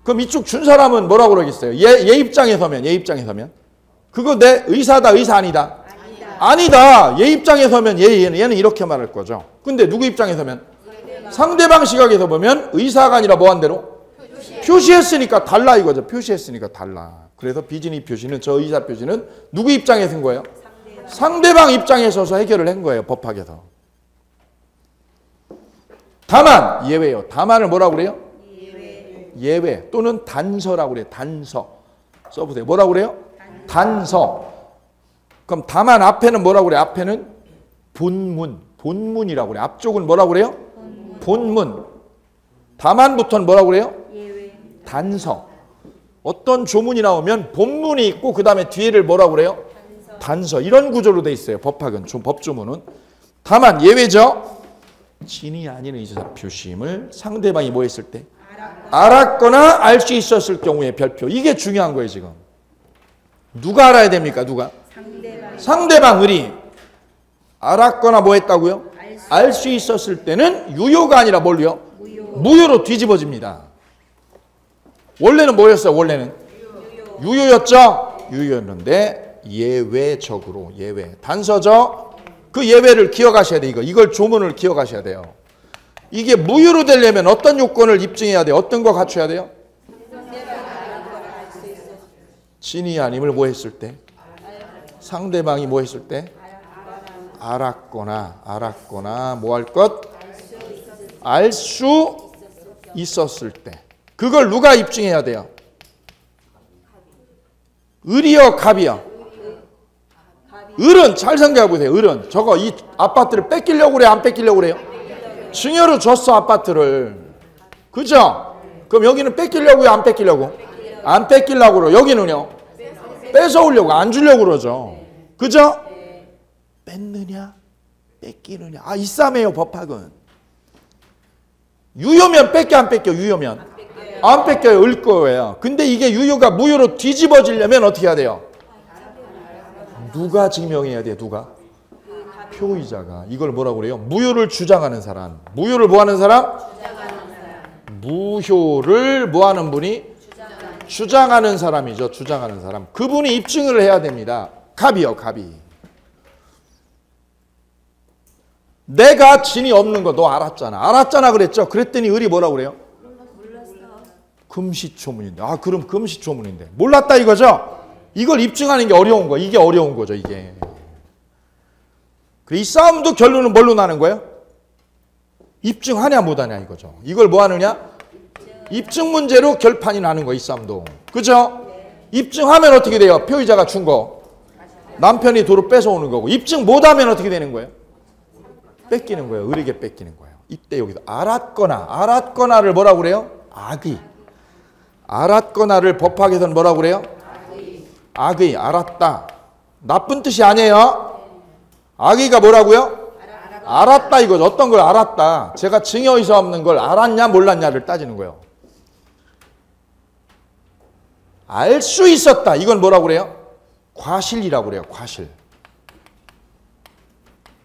그럼 이쪽 준 사람은 뭐라고 그러겠어요? 얘 입장에 서면 그거 내 의사다 의사 아니다? 아니다. 얘 입장에 서면 얘는 이렇게 말할 거죠. 근데 누구 입장에 서면? 상대방 시각에서 보면 의사가 아니라 뭐한 대로? 표시했으니까 달라 이거죠. 표시했으니까 달라. 그래서 비진위 표시는 저 의사 표시는 누구 입장에 쓴 거예요? 상대방 입장에 서서 해결을 한 거예요. 법학에서. 다만 예외요. 다만을 뭐라고 그래요? 예외 또는 단서라고 그래요. 단서. 써보세요. 뭐라고 그래요? 단서. 그럼 다만 앞에는 뭐라고 그래요? 앞에는 본문이라고 그래요. 앞쪽은 뭐라고 그래요? 본문. 다만부터는 뭐라고 그래요? 단서. 어떤 조문이 나오면 본문이 있고 그 다음에 뒤에를 뭐라고 그래요? 단서. 이런 구조로 돼 있어요. 법학은. 법조문은. 다만 예외죠. 진위 아닌 의사표시임을 상대방이 뭐 했을 때? 알았거나 알 수 있었을 경우에 별표. 이게 중요한 거예요 지금. 누가 알아야 됩니까? 누가? 상대방 을이 알았거나 뭐 했다고요? 알 수 있었을 때는 유효가 아니라 뭘요? 무효로 뒤집어집니다. 원래는 뭐였어요? 원래는 유효였죠? 유효였는데 예외적으로 예외. 단서죠? 그 예외를 기억하셔야 돼. 이걸 조문을 기억하셔야 돼요. 이게 무효로 되려면 어떤 요건을 입증해야 돼요? 어떤 거 갖춰야 돼요? 진위 아님을 뭐 했을 때? 상대방이 뭐 했을 때? 알았거나 뭐 할 것? 알 수 있었을 때. 그걸 누가 입증해야 돼요? 을이요 갑이요? 을은 잘 생각해 보세요. 을은 저거 이 아파트를 뺏기려고 그래 안 뺏기려고 그래요? 증여로 줬어 아파트를. 그죠? 그럼 여기는 뺏기려고요 안 뺏기려고? 안 뺏기려고 그래요. 여기는요? 뺏어오려고 안 주려고 그러죠. 그죠? 뺏느냐 뺏기느냐. 이 싸매요 법학은. 유효면 뺏겨 안 뺏겨? 유효면 안 뺏겨요. 을 거예요. 근데 이게 유효가 무효로 뒤집어지려면 어떻게 해야 돼요? 누가 증명해야 돼요? 누가? 표의자가. 이걸 뭐라고 그래요? 무효를 주장하는 사람. 무효를 뭐 하는 사람? 무효를 뭐 하는 분이? 주장하는 사람이죠. 주장하는 사람. 그분이 입증을 해야 됩니다. 갑이요. 갑이. 내가 진이 없는 거 너 알았잖아. 알았잖아 그랬죠. 그랬더니 을이 뭐라고 그래요? 금시초문인데. 그럼 금시초문인데. 몰랐다 이거죠? 이걸 입증하는 게 어려운 거. 이게 어려운 거죠. 이게. 이 싸움도 결론은 뭘로 나는 거예요? 입증하냐 못하냐 이거죠. 이걸 뭐 하느냐? 입증 문제로 결판이 나는 거예요. 이 싸움도. 그죠? 입증하면 어떻게 돼요? 표의자가 준 거. 남편이 도로 뺏어오는 거고. 입증 못하면 어떻게 되는 거예요? 뺏기는 거예요. 을에게 뺏기는 거예요. 이때 여기서 알았거나를 뭐라고 그래요? 악의. 알았거나를 법학에서는 뭐라고 그래요? 악의. 알았다. 나쁜 뜻이 아니에요. 악의가 뭐라고요? 알았다 이거죠. 어떤 걸 알았다. 제가 증여의사 없는 걸 알았냐 몰랐냐를 따지는 거예요. 알 수 있었다. 이건 뭐라고 그래요? 과실이라고 그래요. 과실.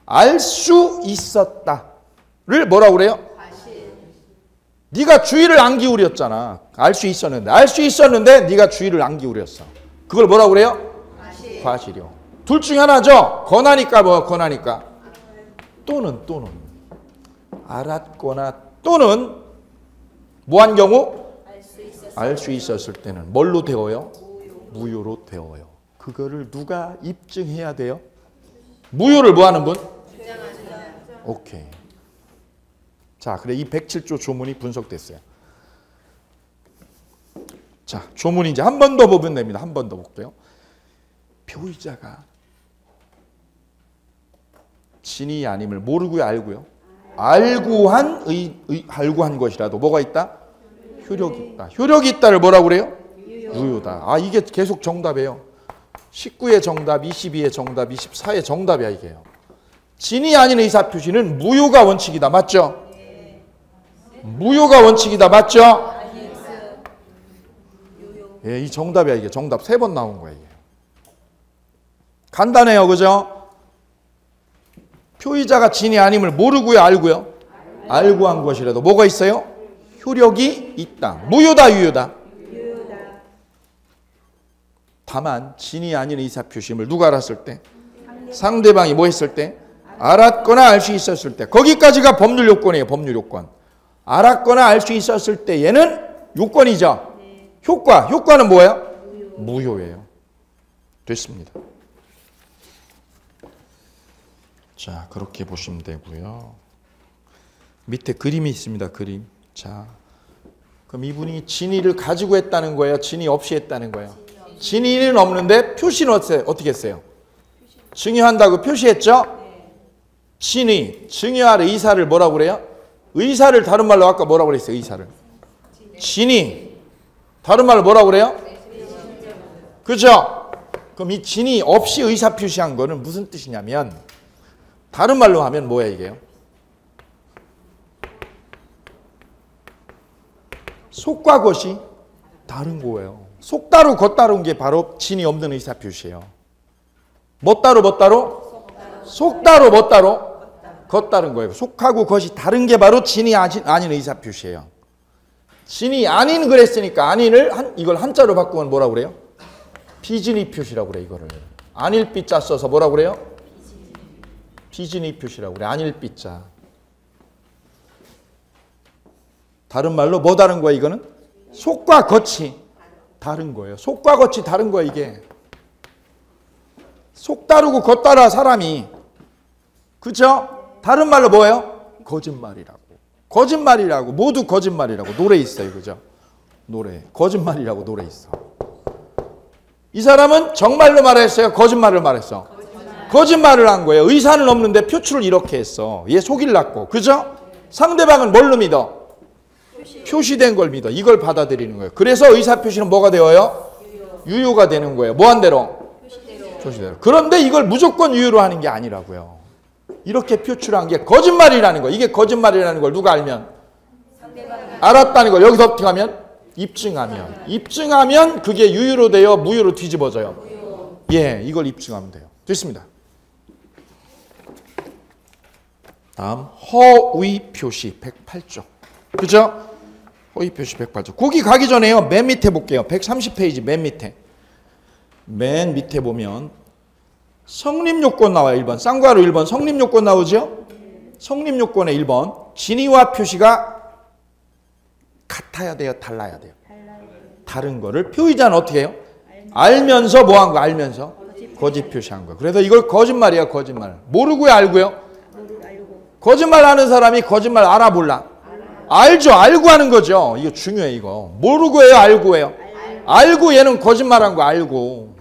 알 수 있었다를 뭐라고 그래요? 네가 주의를 안 기울였잖아. 알 수 있었는데 네가 주의를 안 기울였어. 그걸 뭐라고 그래요? 과실이요. 둘 중에 하나죠. 권하니까 권하니까. 또는 알았거나 또는 뭐한 경우? 알 수 있었을 때는 뭘로 되어요? 무효로 되어요. 그거를 누가 입증해야 돼요? 무효를 뭐 하는 분? 오케이. 자, 그래 이 107조 조문이 분석됐어요. 자, 조문이 이제 한 번 더 보면 됩니다. 한 번 더 볼게요. 표의자가 진이 아님을 모르고요, 알고요. 알고 한 것이라도 뭐가 있다? 효력이 있다. 효력이 있다를 뭐라고 그래요? 유효다. 아, 이게 계속 정답이에요. 19의 정답, 22의 정답, 24의 정답이야 이게요. 진이 아닌 의사표시는 무효가 원칙이다. 맞죠? 무효가 원칙이다. 맞죠? 예, 이 정답이야 이게. 정답 3번 나온 거야 이게. 간단해요. 그죠? 표의자가 진이 아님을 모르고요, 알고요. 알고 한 것이라도 뭐가 있어요? 효력이 있다. 무효다, 유효다? 다만 진이 아닌 의사표시임을 누가 알았을 때? 상대방이 뭐 했을 때? 알았거나 알 수 있었을 때. 거기까지가 법률 요건이에요. 법률 요건. 알았거나 알 수 있었을 때 얘는 요건이죠. 효과는 뭐예요? 무효예요. 됐습니다. 자, 그렇게 보시면 되고요. 밑에 그림이 있습니다. 그림. 자, 그럼 이분이 진의를 가지고 했다는 거예요? 진의 없이 했다는 거예요? 진의는 없는데 표시는 어떻게 했어요? 증여한다고 표시했죠? 진의, 증여할 의사를 뭐라고 그래요? 의사를 다른 말로 아까 뭐라고 그랬어요? 의사를. 진의. 다른 말로 뭐라고 그래요? 그죠? 그럼 이 진의 없이 의사 표시한 거는 무슨 뜻이냐면 다른 말로 하면 뭐야 이게요? 속과 겉이 다른 거예요. 속 따로 겉 따른 게 바로 진이 없는 의사 표시예요. 뭐 따로? 속 따로 뭐 따로? 겉 따른 거예요. 속하고 겉이 다른 게 바로 진이 아닌 의사 표시예요. 진이 아닌 그랬으니까 아닌을 이걸 한자로 바꾸면 뭐라고 그래요? 비진의 표시라고 그래. 이거를 아닐 삐자 써서 뭐라고 그래요? 비진의 표시라고 그래. 아닐 삐자. 다른 말로 뭐 다른 거야 이거는? 속과 겉이 다른 거예요. 속과 겉이 다른 거야 이게. 속 다르고 겉 다라 사람이. 그죠? 다른 말로 뭐예요? 거짓말이라고. 모두 거짓말이라고. 노래 있어요. 그죠? 노래. 거짓말이라고 노래 있어. 이 사람은 정말로 말했어요? 거짓말을 말했어? 거짓말을 한 거예요. 의사는 없는데 표출을 이렇게 했어. 얘 속일랐고. 그죠? 상대방은 뭘로 믿어? 표시된 걸 믿어. 이걸 받아들이는 거예요. 그래서 의사표시는 뭐가 되어요? 유효가 되는 거예요. 뭐 한 대로? 표시대로. 그런데 이걸 무조건 유효로 하는 게 아니라고요. 이렇게 표출한 게 거짓말이라는 거. 이게 거짓말이라는 걸 누가 알면? 알았다는 걸 여기서 어떻게 하면? 입증하면 그게 유효로 돼요? 무효로 뒤집어져요? 예, 이걸 입증하면 돼요. 됐습니다. 다음 허위 표시 108조. 그죠? 허위 표시 108조. 거기 가기 전에요. 맨 밑에 볼게요. 130페이지 맨 밑에. 맨 밑에 보면 성립요건 나와요. 1번. 쌍괄호 1번. 성립요건 나오죠? 성립요건의 1번. 진의와 표시가 같아야 돼요? 달라야 돼요? 다른 거를 표의자는 어떻게 해요? 알면서 뭐 한 거? 알면서 거짓 표시한 거. 그래서 이걸 거짓말이야. 거짓말. 모르고요? 알고요? 거짓말 하는 사람이 거짓말 알아 몰라? 알죠. 알고 하는 거죠. 이거 중요해 이거. 모르고 해요? 알고 해요? 알고 얘는 거짓말한 거 알고.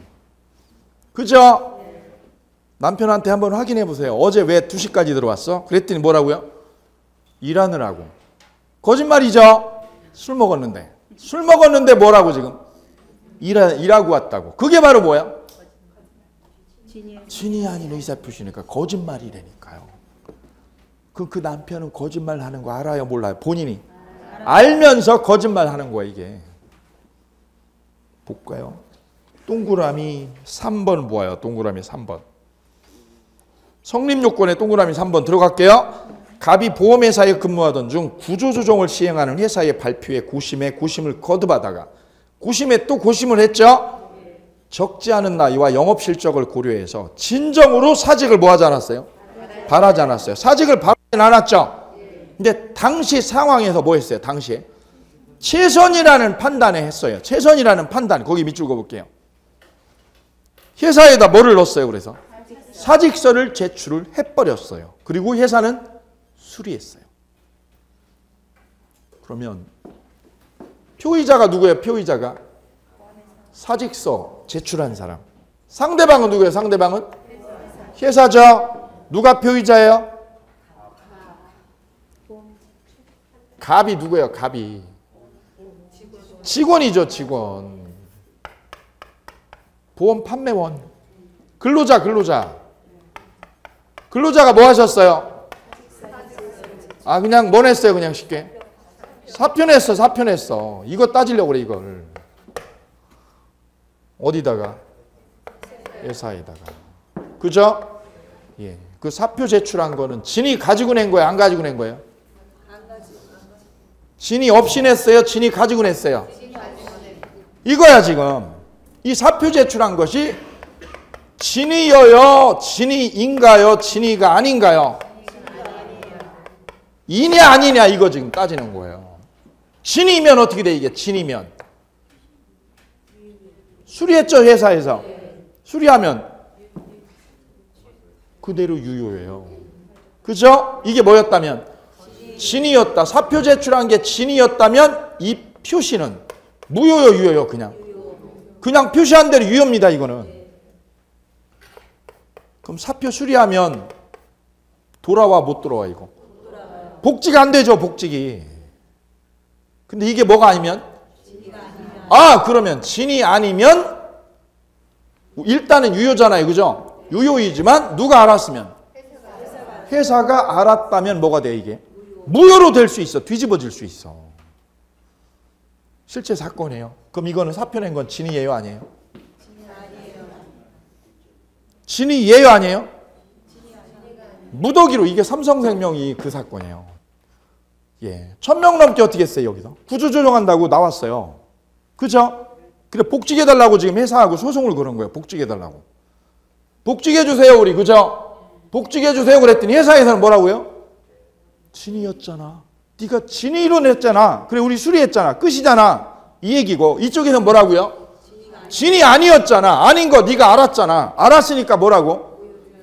그죠? 남편한테 한번 확인해 보세요. 어제 왜 2시까지 들어왔어? 그랬더니 뭐라고요? 일하느라고. 거짓말이죠? 술 먹었는데 뭐라고 지금? 일하고 왔다고. 그게 바로 뭐야? 진이 아닌 의사표시니까 거짓말이라니까요. 그 남편은 거짓말 하는 거 알아요? 몰라요? 본인이 알면서 거짓말 하는 거야 이게. 볼까요? 동그라미 3번 보아요. 동그라미 3번. 성립요건에 동그라미 3번 들어갈게요. 갑이 보험회사에 근무하던 중 구조조정을 시행하는 회사의 발표에 고심을 거듭하다가 고심에 또 고심을 했죠. 적지 않은 나이와 영업실적을 고려해서 진정으로 사직을 뭐 하지 않았어요? 바라지 않았어요. 사직을 바라진 않았죠. 근데 당시 상황에서 뭐 했어요? 당시에 최선이라는 판단에 했어요. 최선이라는 판단. 거기 밑줄 그어볼게요. 회사에다 뭐를 넣었어요? 그래서 사직서를 제출을 해버렸어요. 그리고 회사는 수리했어요. 그러면 표의자가 누구예요? 표의자가 사직서 제출한 사람. 상대방은 누구예요? 상대방은 회사죠. 누가 표의자예요? 갑이 누구예요? 갑이 직원이죠. 직원. 보험 판매원. 근로자가 뭐 하셨어요? 그냥 뭐 냈어요? 그냥 쉽게 사표 냈어. 이거 따지려고 그래. 이걸 어디다가? 회사에다가. 그죠? 예. 그 사표 제출한 거는 진이 가지고 낸 거예요? 안 가지고 낸 거예요? 진이 없이 냈어요? 진이 가지고 냈어요? 이거야 지금. 이 사표 제출한 것이 진이여요? 진이인가요? 진이가 아닌가요? 이냐 아니냐 이거 지금 따지는 거예요. 진이면 어떻게 돼 이게? 진이면 수리했죠 회사에서. 수리하면 그대로 유효해요. 그죠? 이게 뭐였다면? 진이었다. 사표 제출한 게 진이었다면 이 표시는 무효요 유효요? 그냥 표시한 대로 유효입니다. 이거는. 그럼 사표 수리하면 돌아와 못 돌아와 이거? 복지가 안 되죠. 복직이. 근데 이게 뭐가 아니면? 그러면 진이 아니면 일단은 유효잖아요. 그죠? 유효이지만 누가 알았으면? 회사가 알았다면 뭐가 돼 이게? 무효로 될 수 있어. 뒤집어질 수 있어. 실제 사건이에요. 그럼 이거는 사표 낸 건 진이에요? 아니에요? 진이에요? 아니에요? 무더기로 이게 삼성생명이 그 사건이에요. 예, 1000명 넘게 어떻게 했어요 여기서? 구조조정한다고 나왔어요. 그죠? 그래 복직해달라고 지금 회사하고 소송을 걸은 거예요. 복직해달라고. 복직해주세요 우리. 그죠? 복직해주세요 그랬더니 회사에서는 뭐라고요? 진이었잖아. 네가 진이로 냈잖아. 그래 우리 수리했잖아. 끝이잖아. 이 얘기고 이쪽에서는 뭐라고요? 진이 아니었잖아. 아닌 거 네가 알았잖아. 알았으니까 뭐라고?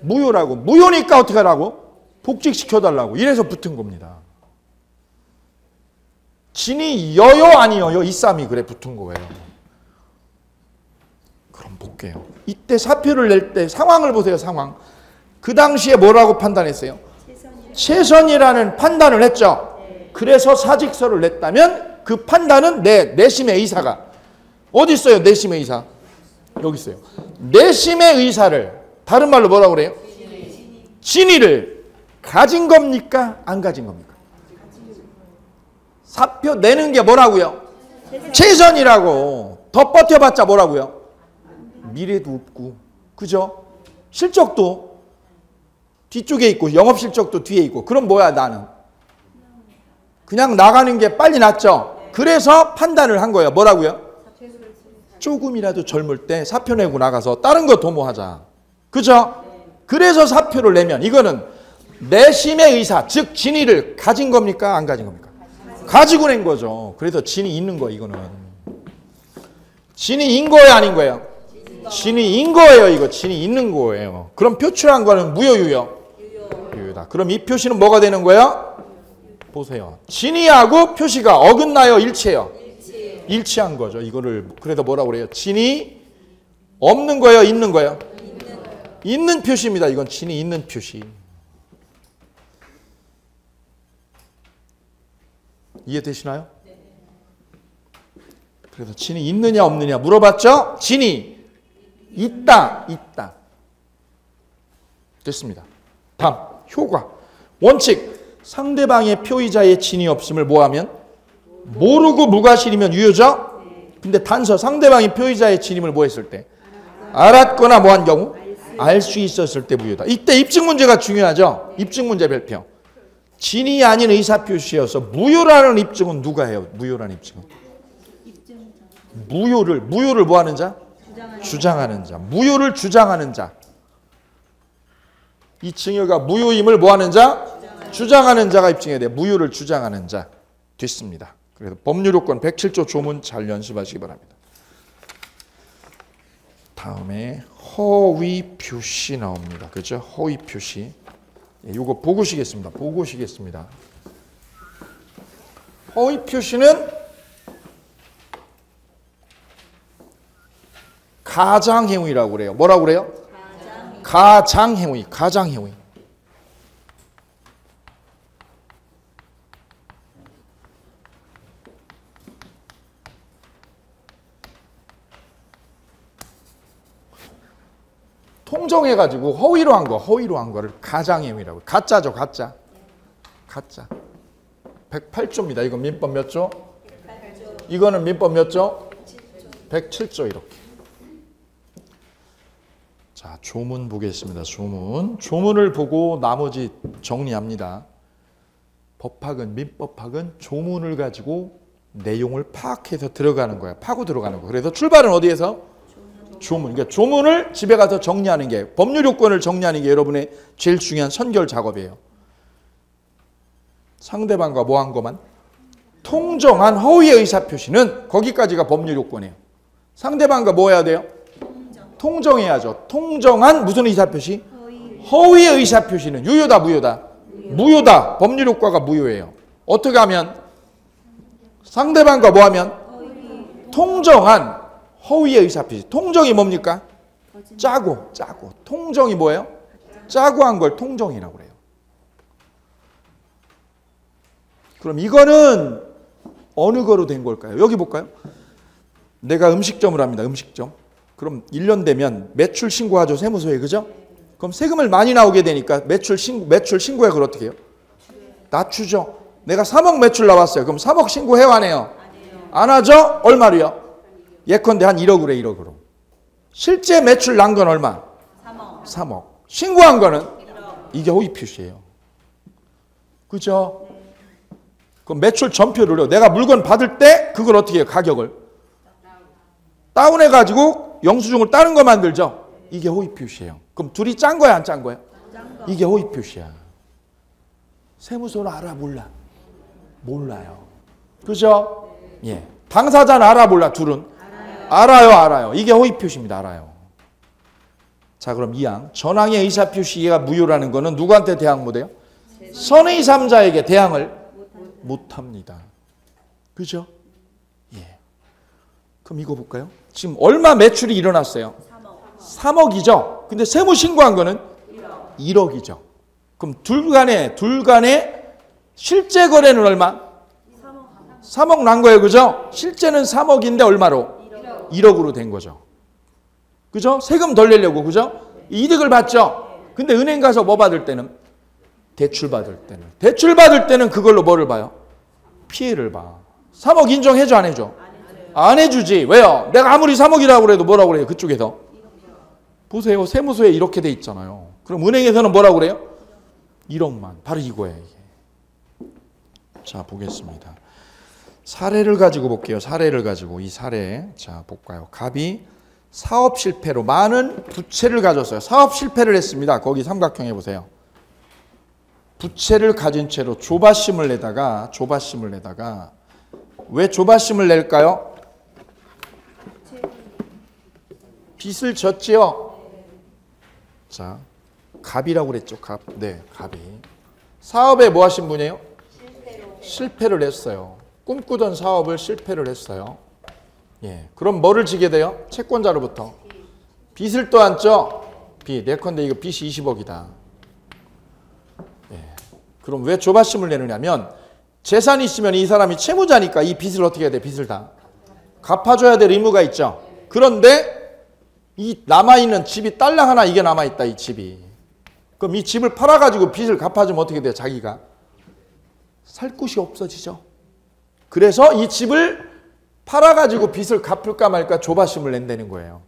무효라고. 무효니까 어떻게 하라고? 복직시켜달라고. 이래서 붙은 겁니다. 진이여요 아니여요? 이 싸움이 그래 붙은 거예요. 그럼 볼게요. 이때 사표를 낼 때 상황을 보세요. 상황. 그 당시에 뭐라고 판단했어요? 최선이라는 판단을 했죠. 그래서 사직서를 냈다면 그 판단은 내심의 의사가 어디 있어요? 내심의 의사. 여기 있어요. 내심의 의사를 다른 말로 뭐라고 그래요? 진의를 가진 겁니까? 안 가진 겁니까? 사표 내는 게 뭐라고요? 최선이라고. 더 버텨봤자 뭐라고요? 미래도 없고. 그죠? 실적도 뒤쪽에 있고 영업실적도 뒤에 있고. 그럼 뭐야 나는? 그냥 나가는 게 빨리 낫죠? 그래서 판단을 한 거예요. 뭐라고요? 조금이라도 젊을 때 사표 내고 나가서 다른 거 도모하자. 그죠? 그래서 사표를 내면 이거는 내심의 의사, 즉 진의를 가진 겁니까? 안 가진 겁니까? 가지고 낸 거죠. 그래서 진이 있는 거예요. 이거는. 진이인 거예요? 아닌 거예요? 진이인 거예요. 이거 진이 있는 거예요. 그럼 표출한 거는 무효 유효? 유효다. 그럼 이 표시는 뭐가 되는 거예요? 보세요. 진이하고 표시가 어긋나요? 일치해요? 일치한 거죠. 이거를 그래서 뭐라고 그래요? 진이 없는 거예요? 있는 거예요? 있는 표시입니다. 이건 진이 있는 표시. 이해되시나요? 그래서 진이 있느냐 없느냐 물어봤죠? 진이 있다. 있다. 됐습니다. 다음 효과. 원칙. 상대방의 표의자의 진이 없음을 뭐하면? 모르고 무과실이면 유효죠? 근데 단서. 상대방이 표의자의 진임을 뭐 했을 때? 알았거나 뭐 한 경우? 알 수 있었을 때 무효다. 이때 입증 문제가 중요하죠? 입증 문제 별표. 진이 아닌 의사표시여서 무효라는 입증은 누가 해요? 무효라는 입증은? 무효를 뭐 하는 자? 주장하는 자. 무효를 주장하는 자. 이 증여가 무효임을 뭐 하는 자? 주장하는 자가 입증해야 돼. 무효를 주장하는 자. 됐습니다. 그래서 법률요건 107조 조문 잘 연습하시기 바랍니다. 다음에 허위 표시 나옵니다. 그죠? 허위 표시. 이거 보고시겠습니다. 보고시겠습니다. 허위 표시는 가장행위라고 그래요. 뭐라고 그래요? 가장행위. 가장행위. 통정해가지고 허위로 한 거를 가장행위라고. 가짜죠, 가짜. 가짜. 108조입니다. 이건 민법 몇 조? 108조. 이거는 민법 몇 조? 107조 이렇게. 자, 조문 보겠습니다. 조문. 조문을 보고 나머지 정리합니다. 법학은, 민법학은 조문을 가지고 내용을 파악해서 들어가는 거야. 파고 들어가는 거. 그래서 출발은 어디에서? 조문. 그러니까 조문을 집에 가서 정리하는 게, 법률 요건을 정리하는 게 여러분의 제일 중요한 선결 작업이에요. 상대방과 뭐 한 것만? 통정한 허위의 의사표시는 거기까지가 법률 요건이에요. 상대방과 뭐 해야 돼요? 통정해야죠. 통정한 무슨 의사표시? 허위의 의사표시는 유효다, 무효다? 무효다. 법률 효과가 무효예요. 어떻게 하면? 상대방과 뭐 하면? 통정한 허위의 의사표시. 통정이 뭡니까? 짜고. 통정이 뭐예요? 짜고 한 걸 통정이라고 그래요. 그럼 이거는 어느 거로 된 걸까요? 여기 볼까요? 내가 음식점을 합니다. 음식점. 그럼 1년 되면 매출 신고하죠. 세무서에. 그죠? 그럼 세금을 많이 나오게 되니까 매출 신고액을 어떻게 해요? 낮추죠. 내가 3억 매출 나왔어요. 그럼 3억 신고해요, 안 해요? 안 하죠? 얼마로요? 예컨대 한 1억으로 1억으로. 실제 매출 난 건 얼마? 3억. 신고한 거는? 이게 허위 표시예요. 그죠? 그럼 매출 전표를요. 내가 물건 받을 때 그걸 어떻게 해요? 가격을 다운해가지고 영수증을 다른 거 만들죠? 이게 허위 표시예요. 그럼 둘이 짠 거야, 안 짠 거야? 이게 허위 표시야. 세무서는 알아, 몰라? 몰라요. 그죠? 예. 당사자는 알아, 몰라? 둘은? 알아요. 이게 허위 표시입니다. 알아요. 자, 그럼 2항. 전항의 의사표시가 무효라는 거는 누구한테 대항 못해요? 선의 3자에게 대항을 못합니다. 그죠? 예. 그럼 이거 볼까요? 지금 얼마 매출이 일어났어요? 3억이죠? 근데 세무 신고한 거는 1억이죠. 그럼 둘 간에 실제 거래는 얼마? 3억 난 거예요. 그죠? 실제는 3억인데 얼마로? 1억으로 된 거죠. 그죠? 세금 덜 내려고. 그죠? 이득을 받죠? 근데 은행 가서 뭐 받을 때는? 대출 받을 때는 그걸로 뭐를 봐요? 피해를 봐. 3억 인정해줘, 안 해줘? 안 해주지. 왜요? 내가 아무리 3억이라고 그래도 뭐라고 그래요? 그쪽에서. 보세요. 세무서에 이렇게 돼 있잖아요. 그럼 은행에서는 뭐라고 그래요? 1억만. 바로 이거예요. 이게. 자, 보겠습니다. 사례를 가지고 볼게요. 사례를 가지고. 이 사례. 자, 볼까요? 갑이 사업 실패로 많은 부채를 가졌어요. 사업 실패를 했습니다. 거기 삼각형 해보세요. 부채를 가진 채로 조바심을 내다가 왜 조바심을 낼까요? 빚을 졌지요. 자, 갑이라고 그랬죠. 갑. 네, 갑이. 사업에 뭐 하신 분이에요? 실패를 했어요. 꿈꾸던 사업을 실패를 했어요. 예. 그럼 뭐를 지게 돼요? 채권자로부터 빚을 또 안죠. B. 예컨대 이거 빚이 20억이다. 예. 그럼 왜 조바심을 내느냐면 재산이 있으면 이 사람이 채무자니까 이 빚을 어떻게 해야 돼? 빚을 다 갚아줘야 될 의무가 있죠. 그런데 이 남아있는 집이 딸랑 하나 이게 남아있다. 이 집이. 그럼 이 집을 팔아가지고 빚을 갚아주면 어떻게 돼요? 자기가 살 곳이 없어지죠. 그래서 이 집을 팔아가지고 빚을 갚을까 말까 조바심을 낸다는 거예요.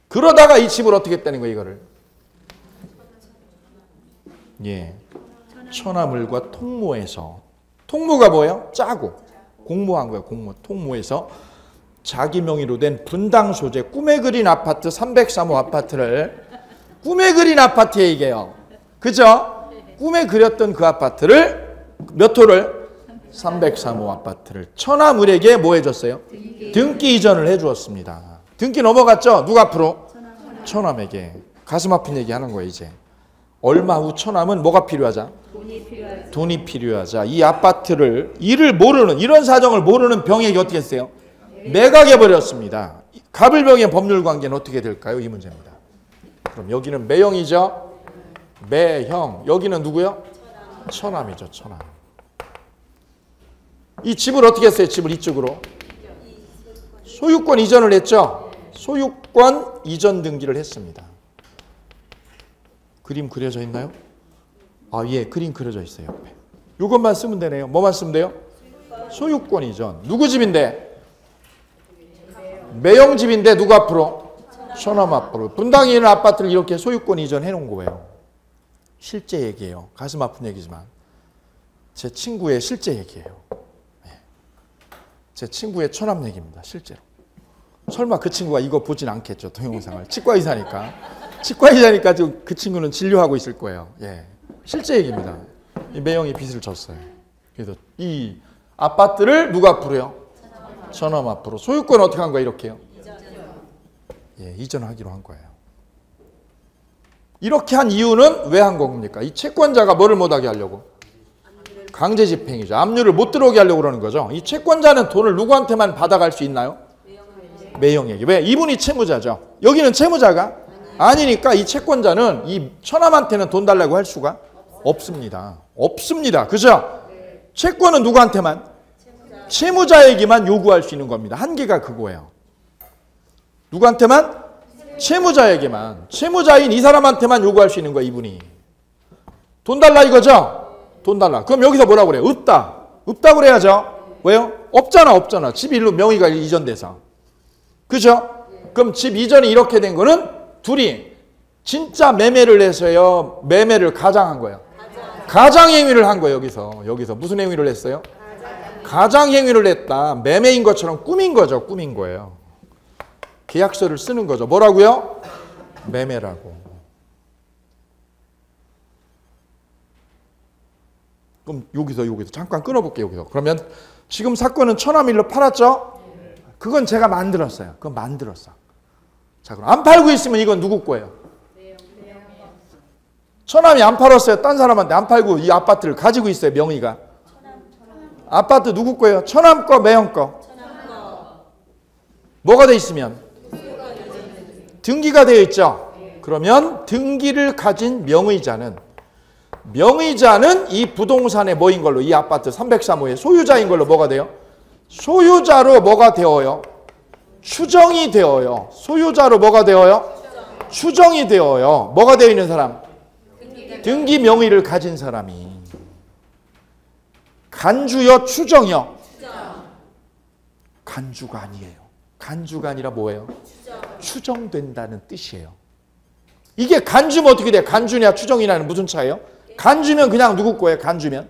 그러다가 이 집을 어떻게 했다는 거예요? 이거를. 예. 천하물과 통모해서. 통모가 뭐예요? 짜고. 공모한 거예요. 공모. 통모해서 자기 명의로 된 분당 소재 꿈에 그린 아파트 303호 아파트를 꿈에 그린 아파트 얘기해요. 그죠? 꿈에 그렸던 그 아파트를 몇 호를? 303호 아파트를 천하물에게 뭐 해줬어요? 등기 이전을 해주었습니다. 등기 넘어갔죠? 누가 앞으로? 천함에게. 가슴 아픈 얘기 하는 거예요. 이제 얼마 후 천함은 뭐가 필요하자? 돈이 필요하자. 이 아파트를 이를 모르는 이런 사정을 모르는 병에게 어떻게 했어요? 매각해버렸습니다. 갑을병의 법률관계는 어떻게 될까요? 이 문제입니다. 그럼 여기는 매형이죠. 매형. 여기는 누구요? 천함이죠. 천함. 이 집을 어떻게 했어요? 집을 이쪽으로 소유권 이전을 했죠. 소유권 이전 등기를 했습니다. 그림 그려져 있나요? 아, 예, 그림 그려져 있어요. 옆에. 이것만 쓰면 되네요. 뭐만 쓰면 돼요? 소유권 이전. 누구 집인데? 매형 집인데 누구 앞으로? 천함 앞으로. 분당에 있는 아파트를 이렇게 소유권 이전해 놓은 거예요. 실제 얘기예요. 가슴 아픈 얘기지만 제 친구의 실제 얘기예요. 제 친구의 천함 얘기입니다. 실제로. 설마 그 친구가 이거 보진 않겠죠. 동영상을. 치과의사니까. 치과의사니까 지금 그 친구는 진료하고 있을 거예요. 예, 실제 얘기입니다. 이 매형이 빚을 졌어요. 그래서 이 아파트를 누가 앞으로요? 천함 앞으로. 소유권 어떻게 한 거예요? 이렇게요? 예, 이전하기로 한 거예요. 이렇게 한 이유는 왜 한 겁니까? 이 채권자가 뭐를 못하게 하려고? 강제 집행이죠. 압류를 못 들어오게 하려고 그러는 거죠. 이 채권자는 돈을 누구한테만 받아갈 수 있나요? 매형에게. 왜? 이분이 채무자죠. 여기는 채무자가 아니니까 이 채권자는 이 천함한테는 돈 달라고 할 수가 없습니다. 없습니다. 그죠? 채권은 누구한테만? 채무자에게만 요구할 수 있는 겁니다. 한계가 그거예요. 누구한테만? 채무자에게만. 채무자인 이 사람한테만 요구할 수 있는 거예요. 이분이. 돈 달라 이거죠? 돈 달라. 그럼 여기서 뭐라고 그래요? 없다. 없다고 그래야죠. 왜요? 없잖아. 없잖아. 집 일로 명의가 이전돼서. 그죠? 그럼 집 이전이 이렇게 된 거는 둘이 진짜 매매를 해서요. 매매를 가장한 거예요. 가장행위를 한 거예요. 여기서 무슨 행위를 했어요? 가장행위를 했다. 매매인 것처럼 꾸민 거죠. 꾸민 거예요. 계약서를 쓰는 거죠. 뭐라고요? 매매라고. 그럼 여기서 잠깐 끊어볼게요. 여기서. 그러면 지금 사건은 천함일로 팔았죠? 그건 제가 만들었어요. 그건 만들었어. 자, 그럼 안 팔고 있으면 이건 누구 거예요? 천함이 안 팔았어요. 딴 사람한테 안 팔고 이 아파트를 가지고 있어요. 명의가. 아파트 누구 거예요? 천함 거, 매형 거. 뭐가 돼 있으면? 등기가 되어 있죠. 그러면 등기를 가진 명의자는 이 부동산의 뭐인 걸로, 이 아파트 303호의 소유자인 걸로 뭐가 돼요? 소유자로 뭐가 되어요? 추정이 되어요. 소유자로 뭐가 되어요? 추정이 되어요. 뭐가 되어 있는 사람? 등기 명의를 가진 사람이. 간주요, 추정이요? 간주가 아니에요. 간주가 아니라 뭐예요? 추정된다는 뜻이에요. 이게 간주면 어떻게 돼요? 간주냐 추정이냐는 무슨 차이예요? 간주면 그냥 누구 거예요? 간주면?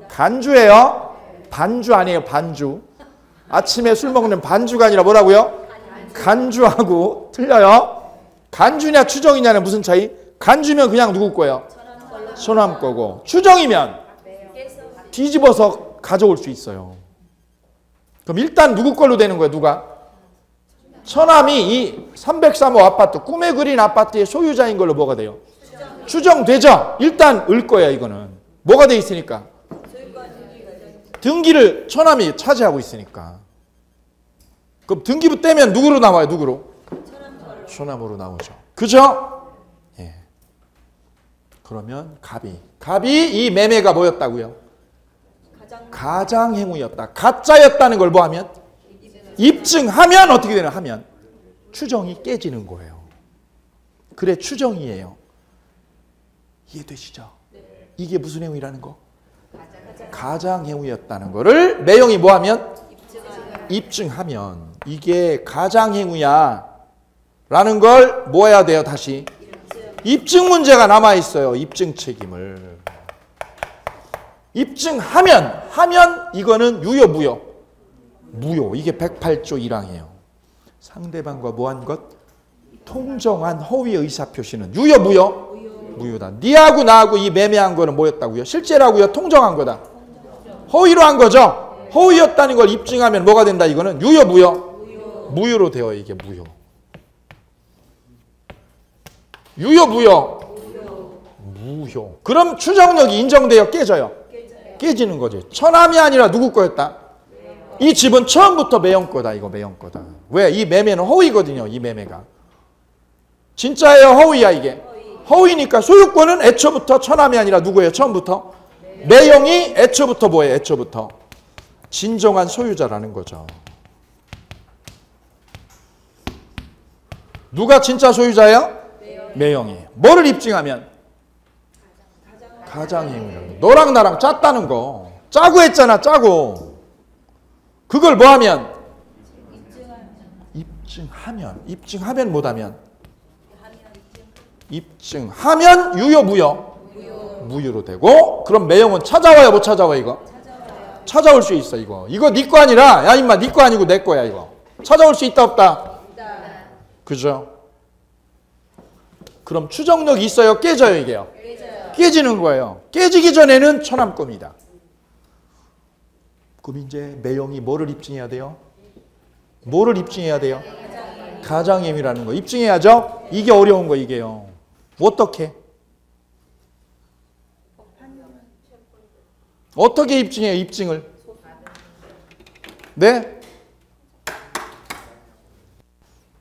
간주예요. 반주 아니에요. 반주. 아침에 술 먹는 반주가 아니라 뭐라고요? 간주하고 틀려요. 간주냐 추정이냐는 무슨 차이? 간주면 그냥 누구 거예요? 천함 거고, 추정이면 뒤집어서 가져올 수 있어요. 그럼 일단 누구 걸로 되는 거예요? 누가? 천함이 이 303호 아파트, 꿈에 그린 아파트의 소유자인 걸로 뭐가 돼요? 추정되죠? 일단 을 거야. 이거는 뭐가 돼 있으니까? 등기를 천함이 차지하고 있으니까. 그럼 등기부 떼면 누구로 나와요? 누구로? 초남으로 나오죠. 그죠? 예. 그러면 갑이 이 매매가 뭐였다고요? 가장행위였다. 가짜였다는 걸 뭐 하면? 입증하면 어떻게 되나 하면 추정이 깨지는 거예요. 그래 추정이에요. 이해되시죠? 이게 무슨 행위라는 거? 가장행위였다는 거를 매형이 뭐 하면? 입증하면 이게 가장행위야 라는 걸 뭐 해야 돼요? 다시 입증 문제가 남아있어요. 입증 책임을 입증하면 이거는 유효 무효. 이게 108조 1항이에요. 상대방과 뭐한 것? 통정한 허위 의사표시는 유효 무효다. 니하고 나하고 이 매매한 거는 뭐였다고요? 실제라고요? 통정한 거다. 허위로 한 거죠? 허위였다는 걸 입증하면 뭐가 된다? 이거는 유효 무효로 되어 이게 무효. 유효 무효. 그럼 추정력이 인정돼요? 깨져요? 깨지는 거지. 처남이 아니라 누구 거였다? 이 집은 처음부터 매형 거다. 이거 매형 거다. 왜? 이 매매는 허위거든요. 이 매매가. 진짜예요? 허위야 이게? 허위니까 소유권은 애초부터 처남이 아니라 누구예요? 처음부터? 매형이 애초부터 뭐예요? 애초부터. 진정한 소유자라는 거죠. 누가 진짜 소유자예요? 매형이에요. 뭐를 입증하면? 가장행위라는 거. 너랑 나랑 짰다는 거. 짜고 했잖아. 짜고. 그걸 뭐 하면? 입증하면 못하면? 입증하면 유효 무효로 되고 그럼 매형은 찾아와요 못 찾아와 이거? 찾아올 수 있어 이거. 이거 네 거 아니라 야 임마 네 거 아니고 내 거야 이거. 찾아올 수 있다 없다? 그죠? 그럼 추정력이 있어요? 깨져요 이게요? 깨지는 거예요. 깨지기 전에는 처남권이다. 그럼 이제 매형이 뭐를 입증해야 돼요? 뭐를 입증해야 돼요? 가장행위라는 거 입증해야죠? 이게 어려운 거 이게요. 어떻게? 어떻게 입증해요? 입증을. 네?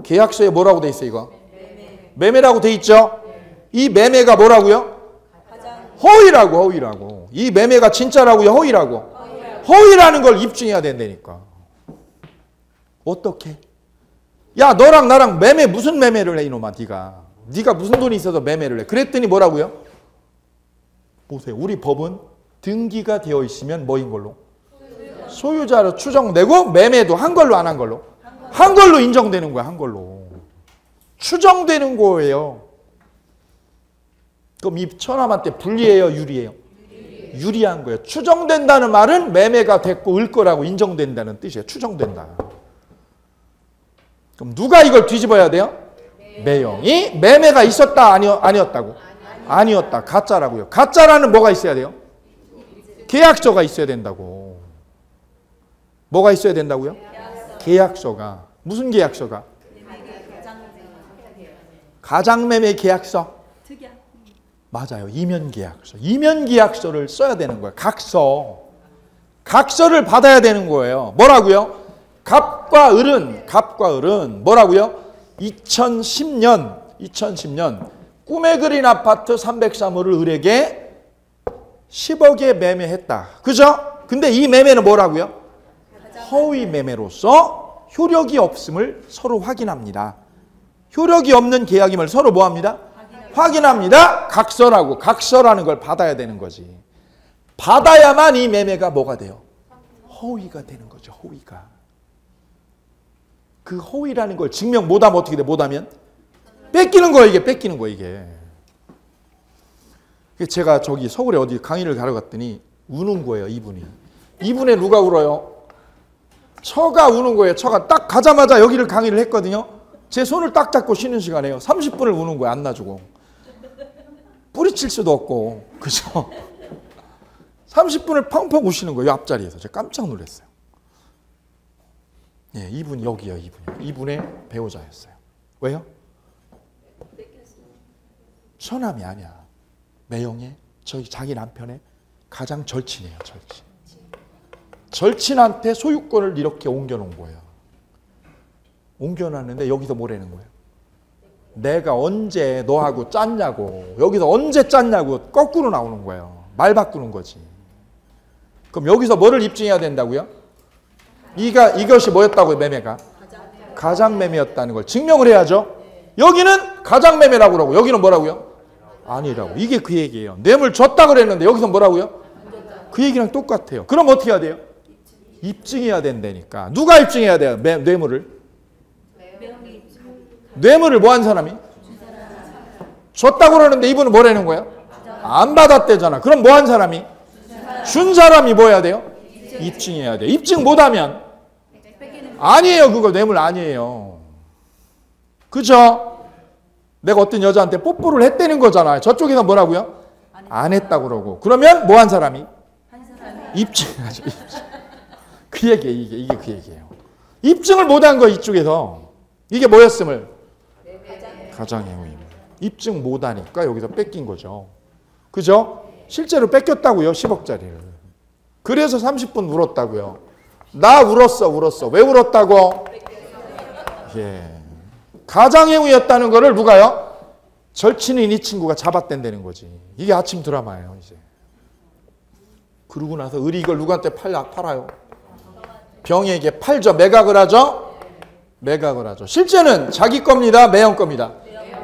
계약서에 뭐라고 돼 있어요 이거? 매매라고 돼 있죠? 이 매매가 뭐라고요? 허위라고. 이 매매가 진짜라고요? 허위라고? 허위라는 걸 입증해야 된다니까. 어떻게? 야 너랑 나랑 매매 무슨 매매를 해 이놈아 네가 무슨 돈이 있어서 매매를 해. 그랬더니 뭐라고요? 보세요. 우리 법은 등기가 되어 있으면 뭐인 걸로? 소유자로 추정되고 매매도 한 걸로 안 한 걸로? 한 걸로 인정되는 거야. 한 걸로. 추정되는 거예요. 그럼 이 처남한테 불리해요? 유리해요? 유리한 거예요. 추정된다는 말은 매매가 됐고 을 거라고 인정된다는 뜻이에요. 추정된다. 그럼 누가 이걸 뒤집어야 돼요? 매형이 매매가 있었다 아니었다고? 아니었다. 가짜라고요. 가짜라는 뭐가 있어야 돼요? 계약서가 있어야 된다고. 뭐가 있어야 된다고요? 계약서가. 무슨 계약서가? 가장매매 계약서. 맞아요. 이면계약서. 이면계약서를 써야 되는 거예요. 각서를 받아야 되는 거예요. 뭐라고요? 갑과 을은 뭐라고요? 2010년 꿈에 그린 아파트 303호를 을에게 10억에 매매했다. 그죠? 근데 이 매매는 뭐라고요? 허위 매매로서 효력이 없음을 서로 확인합니다. 효력이 없는 계약임을 서로 뭐합니다? 확인합니다. 각서라는 걸 받아야 되는 거지. 받아야만 이 매매가 뭐가 돼요? 허위가 되는 거죠. 허위가. 그 허위라는 걸 증명 못하면 어떻게 돼? 못하면 뺏기는 거예요. 이게 뺏기는 거예요. 이게. 제가 저기 서울에 어디 강의를 가러 갔더니 우는 거예요. 이분에 누가 울어요? 처가 우는 거예요. 처가 딱 가자마자 여기를 강의를 했거든요. 제 손을 딱 잡고 쉬는 시간에요. 30분을 우는 거예요. 안 놔주고. 뿌리칠 수도 없고. 그죠? 30분을 펑펑 우시는 거예요. 앞자리에서. 제가 깜짝 놀랐어요. 예, 이분 여기요. 이분의 배우자였어요. 왜요? 처남이 아니야. 매형의 자기 남편의 가장 절친이에요. 절친한테 소유권을 이렇게 옮겨놓은 거예요. 옮겨놨는데 여기서 뭐라는 거예요? 내가 언제 너하고 짰냐고, 여기서 언제 짰냐고 거꾸로 나오는 거예요. 말 바꾸는 거지. 그럼 여기서 뭐를 입증해야 된다고요? 이것이 뭐였다고요? 매매가? 가장매매였다는 걸 증명을 해야죠. 여기는 가장매매라고 그러고 여기는 뭐라고요? 아니라고. 이게 그 얘기예요. 뇌물 줬다 그랬는데 여기서 뭐라고요? 그 얘기랑 똑같아요. 그럼 어떻게 해야 돼요? 입증해야 된다니까. 누가 입증해야 돼요? 뇌물을? 뇌물을 뭐 한 사람이? 줬다고 그러는데 이분은 뭐라는 거예요? 안 받았대잖아. 그럼 뭐 한 사람이? 준 사람이 뭐 해야 돼요? 입증해야 돼요. 입증 못하면 아니에요. 그거 뇌물 아니에요. 그죠? 내가 어떤 여자한테 뽀뽀를 했다는 거잖아요. 저쪽에서 뭐라고요? 안 했다고 그러고. 그러면 뭐 한 사람이? 입증해야죠. 입증. 그 얘기예요. 이게 그 얘기예요. 입증을 못한 거 이쪽에서. 이게 뭐였음을? 가장행위. 입증 못하니까 여기서 뺏긴 거죠. 그죠? 실제로 뺏겼다고요. 10억짜리를. 그래서 30분 울었다고요. 나 울었어. 왜 울었다고? 예. 가장행위였다는 거를 누가요? 절친인 이 친구가 잡아댄다는 거지. 이게 아침 드라마예요. 이제. 그러고 나서 을이 이걸 누구한테 팔아요? 병에게 팔죠. 매각을 하죠. 매각을 하죠. 실제는 자기 겁니다. 매형 겁니다.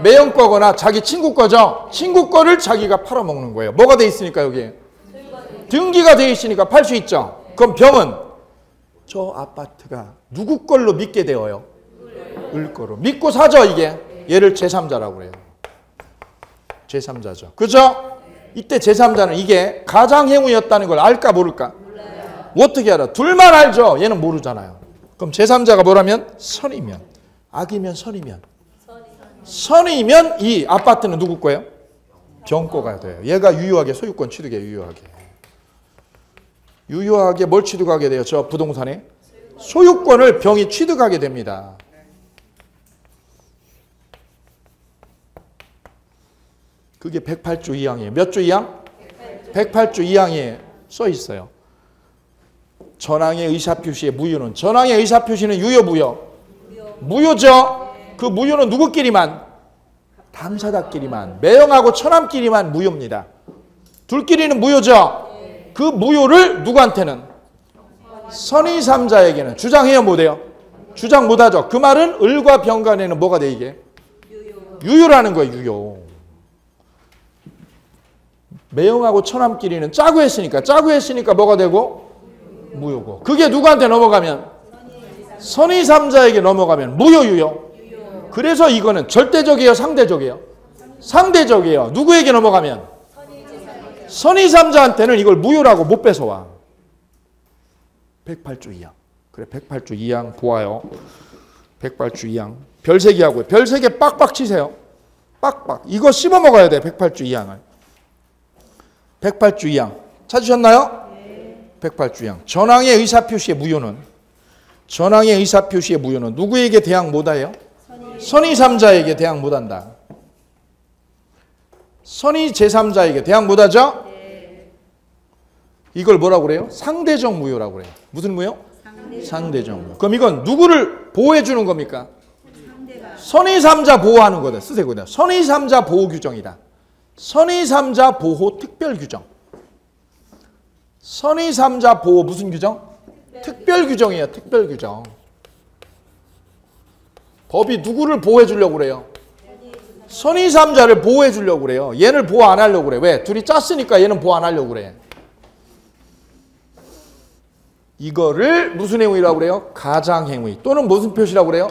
매형 거거나 자기 친구 거죠. 친구 거를 자기가 팔아먹는 거예요. 뭐가 돼 있으니까 여기에? 등기가 돼 있으니까 팔 수 있죠. 그럼 병은 저 아파트가 누구 걸로 믿게 되어요? 을 거로. 믿고 사죠 이게. 얘를 제3자라고 그래요. 제3자죠. 그죠? 이때 제3자는 이게 가장행위였다는 걸 알까 모를까? 몰라요. 어떻게 알아? 둘만 알죠. 얘는 모르잖아요. 그럼 제3자가 뭐라면? 선이면. 악이면 선이면. 선이면 이 아파트는 누구 거예요? 병 거가 돼요. 얘가 유효하게 소유권 취득해. 유효하게 뭘 취득하게 돼요? 저 부동산에? 소유권을 병이 취득하게 됩니다. 그게 108조 2항이에요. 몇 조 2항? 108조 2항에 써 있어요. 전항의 의사표시의 무효는, 전항의 의사표시는 유효 무효? 무효죠. 그 무효는 누구끼리만? 당사자끼리만. 매형하고 처남끼리만 무효입니다. 둘끼리는 무효죠. 그 무효를 누구한테는? 선의3자에게는 주장해요 못해요? 주장 못하죠. 그 말은 을과 병 간에는 뭐가 돼 이게? 유효라는 거예요. 유효. 매형하고 처남끼리는 짜고 했으니까 뭐가 되고? 무효고. 그게 누구한테 넘어가면? 선의3자에게 넘어가면 무효 유효. 그래서 이거는 절대적이에요? 상대적이에요? 상대적이에요. 누구에게 넘어가면? 선의3자한테는 이걸 무효라고 못 뺏어와. 108조 2항. 그래 108조 2항 보아요. 108조 2항. 별세기 하고요. 별세기 빡빡 치세요. 빡빡. 이거 씹어 먹어야 돼. 108조 2항을. 108조 2항. 찾으셨나요? 108조 2항. 전항의 의사표시의 무효는, 전항의 의사표시의 무효는 누구에게 대항 못하요? 선의3자에게 대항 못한다. 선의 제3자에게 대항 못하죠? 이걸 뭐라고 그래요? 상대적 무효라고 그래요. 무슨 무효? 상대적 무효. 그럼 이건 누구를 보호해 주는 겁니까? 선의3자 보호하는 거다. 쓰세요. 선의3자 보호 규정이다. 선의3자 보호 특별 규정. 선의3자 보호 무슨 규정? 특별 규정이에요. 특별 규정. 법이 누구를 보호해 주려고 그래요? 선의3자를 보호해 주려고 그래요. 얘를 보호 안 하려고 그래. 왜? 둘이 짰으니까 얘는 보호 안 하려고 그래. 이거를 무슨 행위라고 그래요? 가장행위. 또는 무슨 표시라고 그래요?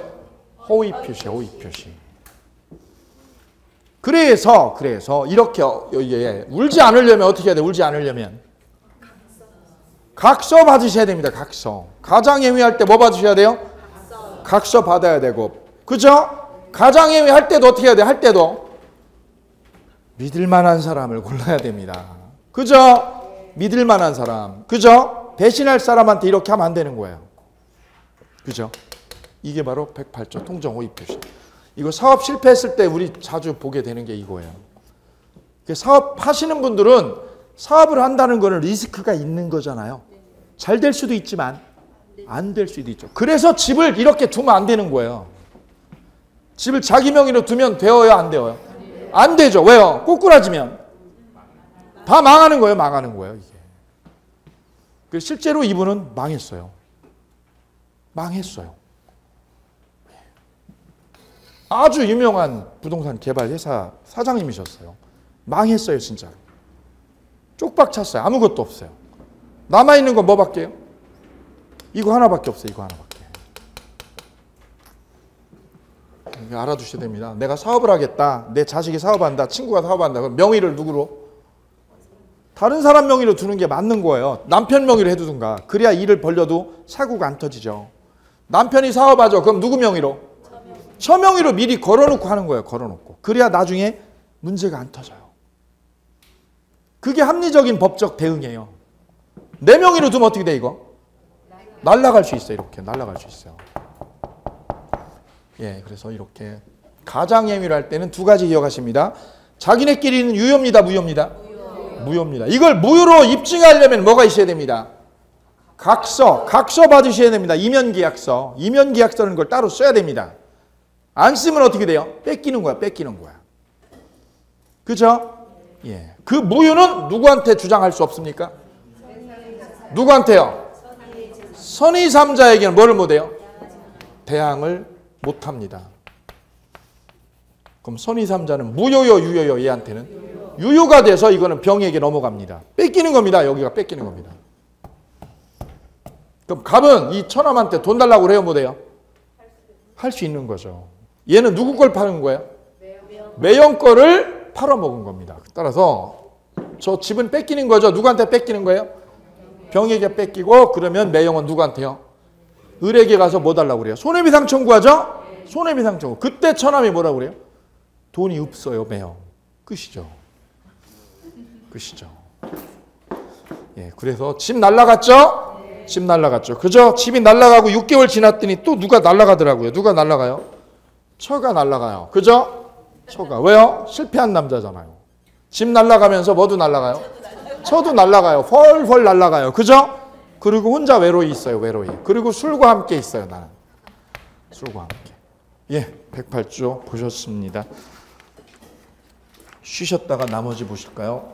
허위 표시, 허위 표시. 그래서 이렇게 울지 않으려면 어떻게 해야 돼? 울지 않으려면 각서 받으셔야 됩니다. 각서. 가장행위 할 때 뭐 받으셔야 돼요? 각서 받아야 되고. 그죠? 가장행위 할 때도 어떻게 해야 돼? 할 때도 믿을 만한 사람을 골라야 됩니다. 그죠? 믿을 만한 사람. 그죠? 배신할 사람한테 이렇게 하면 안 되는 거예요. 그죠? 이게 바로 108조 통정 허위 표시. 이거 사업 실패했을 때 우리 자주 보게 되는 게 이거예요. 사업 하시는 분들은 사업을 한다는 거는 리스크가 있는 거잖아요. 잘 될 수도 있지만 안 될 수도 있죠. 그래서 집을 이렇게 두면 안 되는 거예요. 집을 자기 명의로 두면 되어요, 안 되어요? 안 되죠. 왜요? 꼬꾸라지면 다 망하는 거예요, 망하는 거예요, 이게. 그래서 실제로 이분은 망했어요. 망했어요. 아주 유명한 부동산 개발 회사 사장님이셨어요. 망했어요, 진짜로. 쪽박 찼어요. 아무것도 없어요. 남아있는 건 뭐밖에 요? 이거 하나밖에 없어요, 이거 하나밖에. 알아두셔야 됩니다. 내가 사업을 하겠다. 내 자식이 사업한다. 친구가 사업한다. 그럼 명의를 누구로? 다른 사람 명의로 두는 게 맞는 거예요. 남편 명의로 해두든가. 그래야 일을 벌려도 사고가 안 터지죠. 남편이 사업하죠. 그럼 누구 명의로? 처명의로 미리 걸어놓고 하는 거예요. 걸어놓고. 그래야 나중에 문제가 안 터져요. 그게 합리적인 법적 대응이에요. 내 명의로 두면 어떻게 돼 이거? 날아갈 수 있어요. 이렇게 날아갈 수 있어요. 예, 그래서 이렇게 가장행위를 할 때는 두 가지 기억하십니다. 자기네끼리는 유효입니다, 무효입니다? 무효입니다. 이걸 무효로 입증하려면 뭐가 있어야 됩니다? 각서 받으셔야 됩니다. 이면계약서. 이면계약서는 걸 따로 써야 됩니다. 안 쓰면 어떻게 돼요? 뺏기는 거야, 뺏기는 거야. 그죠? 예. 그 무효는 누구한테 주장할 수 없습니까? 누구한테요? 선의삼자에게는 뭐를 못해요? 대항을 못합니다. 그럼 선의삼자는 무효요, 유효요? 얘한테는 유효가 돼서 이거는 병에게 넘어갑니다. 뺏기는 겁니다. 여기가 뺏기는 겁니다. 그럼 갑은 이 처남한테 돈 달라고 그래요, 못해요? 할 수 있는 거죠. 얘는 누구 걸 파는 거예요? 매형 거를 팔아먹은 겁니다. 따라서 저 집은 뺏기는 거죠. 누구한테 뺏기는 거예요? 병에게 뺏기고, 그러면 매형은 누구한테요? 을에게 가서 뭐 달라고 그래요? 손해배상 청구하죠? 손해배상 청구. 그때 처남이 뭐라고 그래요? 돈이 없어요, 매형. 끝이죠. 끝이죠. 예, 그래서 집 날라갔죠? 집 날라갔죠. 그죠? 집이 날라가고 6개월 지났더니 또 누가 날라가더라고요. 누가 날라가요? 처가 날라가요. 그죠? 처가. 왜요? 실패한 남자잖아요. 집 날라가면서 뭐도 날라가요? 처도 날라가요. 펄펄 날라가요. 그죠? 그리고 혼자 외로이 있어요. 외로이. 그리고 술과 함께 있어요. 나는. 술과 함께. 예, 108조 보셨습니다. 쉬셨다가 나머지 보실까요?